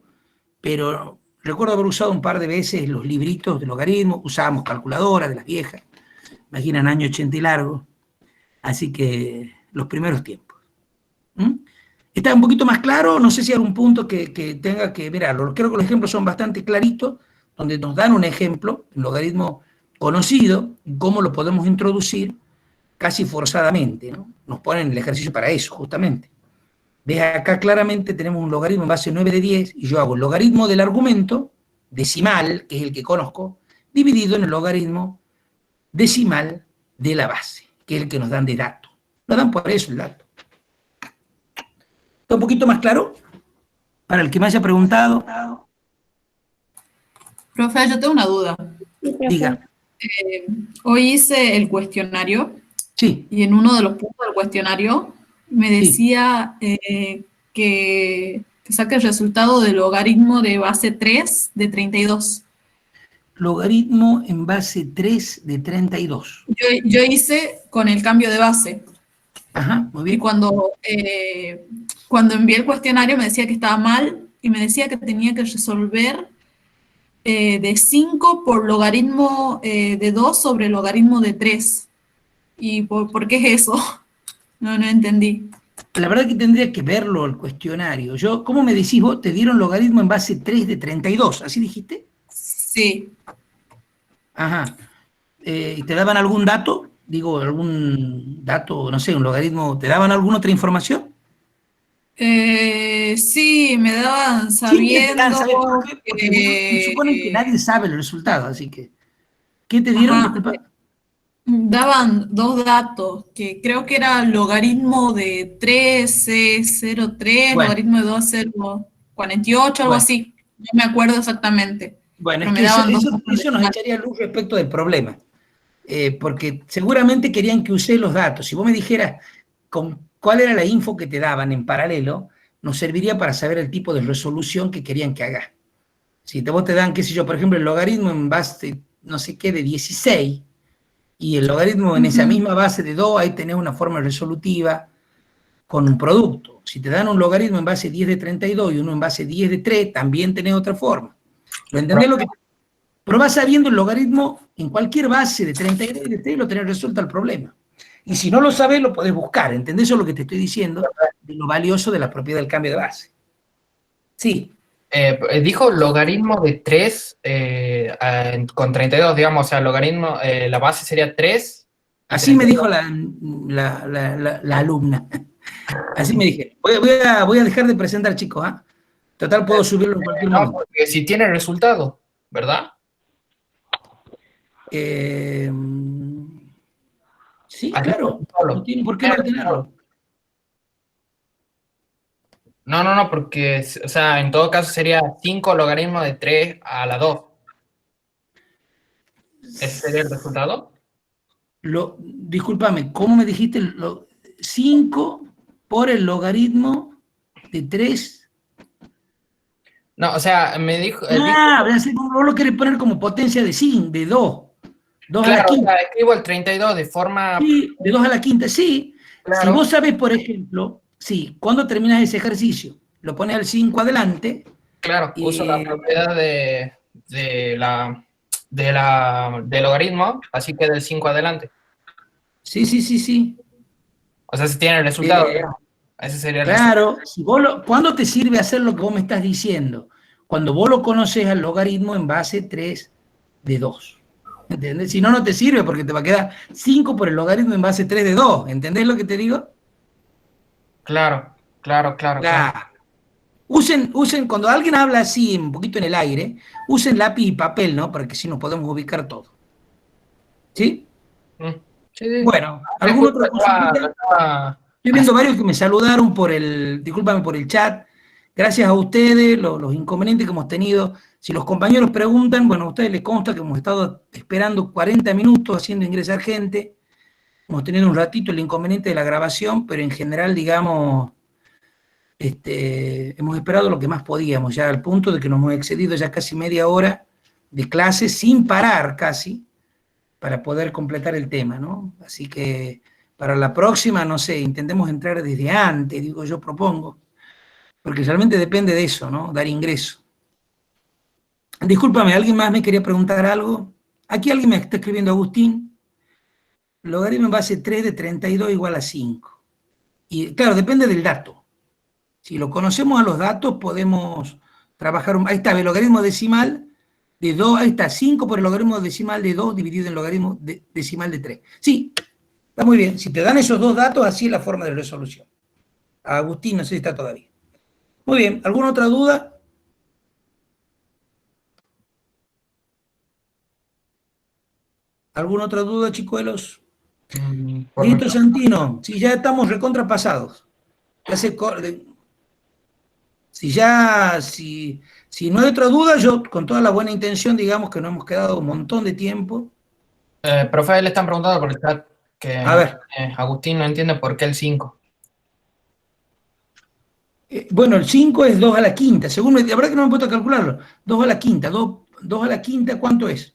Pero recuerdo haber usado un par de veces los libritos de logaritmo, usábamos calculadoras de las viejas, imaginan año 80 y largo, así que los primeros tiempos. ¿Está un poquito más claro? No sé si hay algún punto que tenga que verlo. Creo que los ejemplos son bastante claritos, donde nos dan un ejemplo, un logaritmo conocido, cómo lo podemos introducir casi forzadamente, ¿no? Nos ponen el ejercicio para eso, justamente. ¿Ves? Acá claramente tenemos un logaritmo en base 9 de 10, y yo hago el logaritmo del argumento decimal, que es el que conozco, dividido en el logaritmo decimal de la base, que es el que nos dan de dato. Nos dan por eso el dato. ¿Está un poquito más claro? Para el que me haya preguntado. Profe, yo tengo una duda. Diga. Hoy hice el cuestionario. Sí. Y en uno de los puntos del cuestionario me decía que saque el resultado del logaritmo de base 3 de 32. Logaritmo en base 3 de 32. Yo hice con el cambio de base. Ajá, muy bien. Y cuando envié el cuestionario me decía que estaba mal y me decía que tenía que resolver de 5 por logaritmo de 2 sobre logaritmo de 3. ¿Y por qué es eso? No entendí. La verdad que tendría que verlo el cuestionario. ¿Cómo me decís vos? ¿Te dieron logaritmo en base 3 de 32? ¿Así dijiste? Sí. Ajá. ¿Y te daban algún dato? Digo, algún dato, no sé, un logaritmo. ¿Te daban alguna otra información? Sí, me daban sabiendo... Sí, porque suponen que nadie sabe el resultado, así que... ¿Qué te dieron? Disculpa. daban dos datos, que creo que era logaritmo de 1303, Bueno. logaritmo de 2,048, algo Bueno. así. No me acuerdo exactamente. Bueno, Pero es me que daban dos eso datos nos de- echaría luz respecto del problema. Porque seguramente querían que use los datos. Si vos me dijeras cuál era la info que te daban en paralelo, nos serviría para saber el tipo de resolución que querían que hagas. Si vos te dan, qué sé yo, por ejemplo, el logaritmo en base, no sé qué, de 16, y el logaritmo en esa misma base de 2, ahí tenés una forma resolutiva con un producto. Si te dan un logaritmo en base 10 de 32 y uno en base 10 de 3, también tenés otra forma. ¿Lo entendés? Pero vas sabiendo el logaritmo en cualquier base de 32 y de 3 lo tenés resuelto el problema. Y si no lo sabés, lo podés buscar. ¿Entendés? Eso es lo que te estoy diciendo, de lo valioso de la propiedad del cambio de base. Sí. Dijo logaritmo de 3 con 32, digamos, o sea, logaritmo, la base sería 3. Así me dijo la alumna. Así me dije. Voy a dejar de presentar, chicos. ¿Ah? Total, puedo subirlo en cualquier momento. No, porque si tiene resultado, ¿verdad? Sí, claro. No tiene por qué no tenerlo. No, porque, o sea, en todo caso sería 5 logaritmo de 3 a la 2. ¿Ese sería el resultado? Discúlpame, ¿cómo me dijiste? 5 por el logaritmo de 3. No, o sea, me dijo... vos lo querés poner como potencia de 5, de 2. 2 a la Claro, o quinta. sea, escribo el 32 de forma... Sí, de 2 a la quinta, sí. Claro. Si vos sabés, por ejemplo, sí, cuando terminas ese ejercicio, lo pones al 5 adelante. Claro, uso la propiedad de logaritmo, así que del 5 adelante. Sí. O sea, si tiene el resultado, ese sería el Claro, si ¿cuándo te sirve hacer lo que vos me estás diciendo? Cuando vos lo conoces al logaritmo en base 3 de 2. ¿Entendés? Si no, no te sirve porque te va a quedar 5 por el logaritmo en base 3 de 2. ¿Entendés lo que te digo? Claro. Usen, cuando alguien habla así, un poquito en el aire, usen lápiz y papel, ¿no? Para que sí nos podamos ubicar todo. ¿Sí? Sí. Bueno, ¿alguna otra cosa? Estoy viendo varios que me saludaron discúlpame, por el chat. Gracias a ustedes, los inconvenientes que hemos tenido. Si los compañeros preguntan, bueno, a ustedes les consta que hemos estado esperando 40 minutos haciendo ingresar gente. Hemos tenido un ratito el inconveniente de la grabación, pero en general, digamos, hemos esperado lo que más podíamos, ya al punto de que nos hemos excedido ya casi media hora de clase sin parar casi, para poder completar el tema, ¿no? Así que para la próxima, no sé, intentemos entrar desde antes, digo yo, propongo, porque realmente depende de eso, ¿no? Dar ingreso. Discúlpame, ¿alguien más me quería preguntar algo? Aquí alguien me está escribiendo, Agustín. Logaritmo en base 3 de 32 igual a 5. Y claro, depende del dato. Si lo conocemos a los datos, podemos trabajar. Ahí está, el logaritmo decimal de 2, ahí está, 5 por el logaritmo decimal de 2 dividido en el logaritmo decimal de 3. Sí, está muy bien. Si te dan esos dos datos, así es la forma de resolución. Agustín, no sé si está todavía. Muy bien, ¿alguna otra duda? ¿Alguna otra duda, chicuelos? Listo, Santino, si ya estamos recontrapasados. Si no hay otra duda, yo con toda la buena intención, digamos que nos hemos quedado un montón de tiempo. Profe, le están preguntando por el chat que A ver. Agustín no entiende por qué el 5. Bueno, el 5 es 2 a la quinta. Según la verdad que no me he puesto a calcularlo. 2 a la quinta. 2 a la quinta, ¿cuánto es?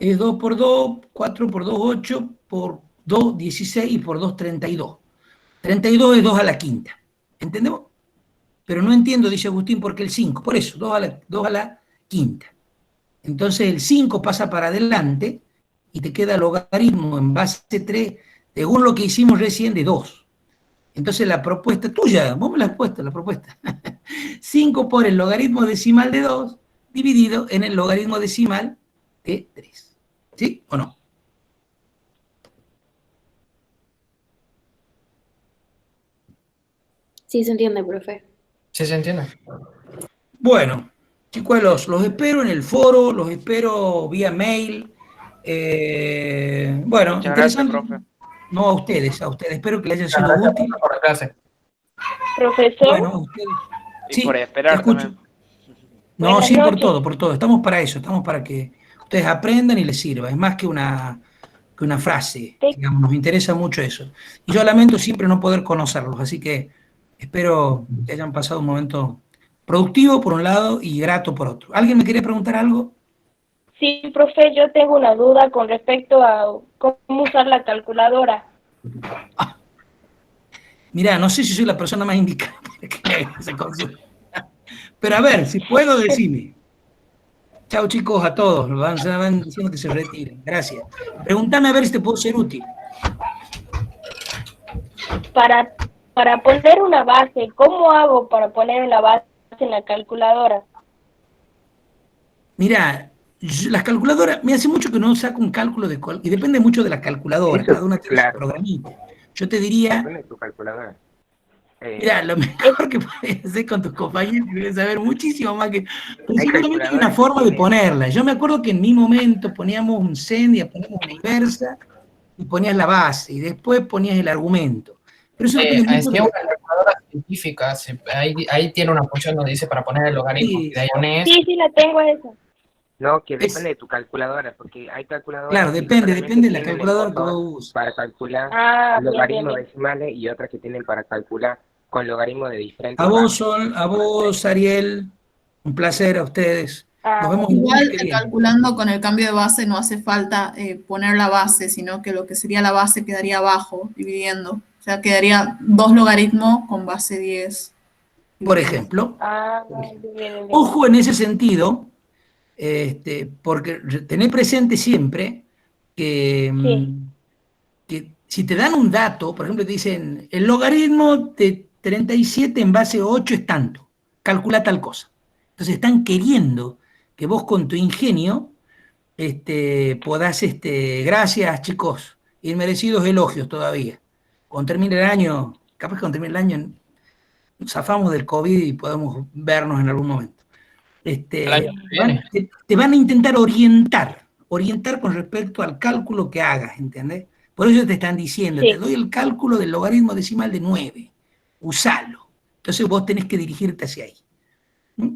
Es 2 por 2, 4 por 2, 8, por 2, 16 y por 2, 32. 32 es 2 a la quinta. ¿Entendemos? Pero no entiendo, dice Agustín, por qué el 5. Por eso, 2 a la quinta. Entonces el 5 pasa para adelante y te queda logaritmo en base 3, según lo que hicimos recién, de 2. Entonces la propuesta tuya, vos me la has puesto, la propuesta. 5 por el logaritmo decimal de 2 dividido en el logaritmo decimal de 3. ¿Sí o no? Sí, se entiende, profe. Sí, se entiende. Bueno, chicos, los espero en el foro, los espero vía mail. Bueno, Muchas gracias, interesante. profe. No, a ustedes. Espero que les haya sido útil. Por la clase. Profesor, Bueno, a ustedes. Y Sí, por te esperar escucho. también. No, Buenas sí, noches. por todo. Estamos para eso, estamos para que ustedes aprendan y les sirva. Es más que una frase, digamos, nos interesa mucho eso. Y yo lamento siempre no poder conocerlos, así que espero que hayan pasado un momento productivo por un lado y grato por otro. ¿Alguien me quería preguntar algo? sí, profe, yo tengo una duda con respecto a cómo usar la calculadora. Mirá, no sé si soy la persona más indicada para que me haga esa consulta. Pero a ver, si puedo, decime. Chao chicos a todos, van diciendo que se retiren. Gracias. Pregúntame a ver si te puedo ser útil. Para poner una base, ¿cómo hago para poner una base en la calculadora? Mirá, las calculadoras, me hace mucho que no saco un cálculo y depende mucho de la calculadora, cada una tiene su programita. Yo te diría, Depende de tu calculadora. mirá, lo mejor que puedes hacer con tus compañeros, que deben saber muchísimo más que... Pero seguramente hay una forma de ponerla. Yo me acuerdo que en mi momento poníamos un send, poníamos una inversa, y ponías la base, y después ponías el argumento. Pero eso depende mucho Si es una calculadora científica, ahí tiene una función donde dice para poner el logaritmo. Sí, y de ahí pones... Sí, la tengo esa. No, que depende de tu calculadora, porque hay calculadoras... Claro, depende de la calculadora que vos uses. Para calcular bien, logaritmos bien. decimales y otras que tienen para calcular con logaritmos de diferentes... A vos, Sol, a vos, Ariel, un placer a ustedes. Nos vemos Igual que viene. calculando con el cambio de base no hace falta poner la base, sino que lo que sería la base quedaría abajo, dividiendo. O sea, quedaría 2 logaritmos con base 10. Por ejemplo. Bien. Ojo en ese sentido, porque tener presente siempre que, que si te dan un dato, por ejemplo, te dicen, el logaritmo de 37 en base 8 es tanto, calcula tal cosa. Entonces están queriendo que vos con tu ingenio podás, gracias chicos, inmerecidos elogios todavía. Cuando termine el año, capaz que cuando termine el año zafamos del COVID y podemos vernos en algún momento. Te van a intentar orientar con respecto al cálculo que hagas, ¿entendés? Por eso te están diciendo, te doy el cálculo del logaritmo decimal de 9, usalo. Entonces vos tenés que dirigirte hacia ahí. Pero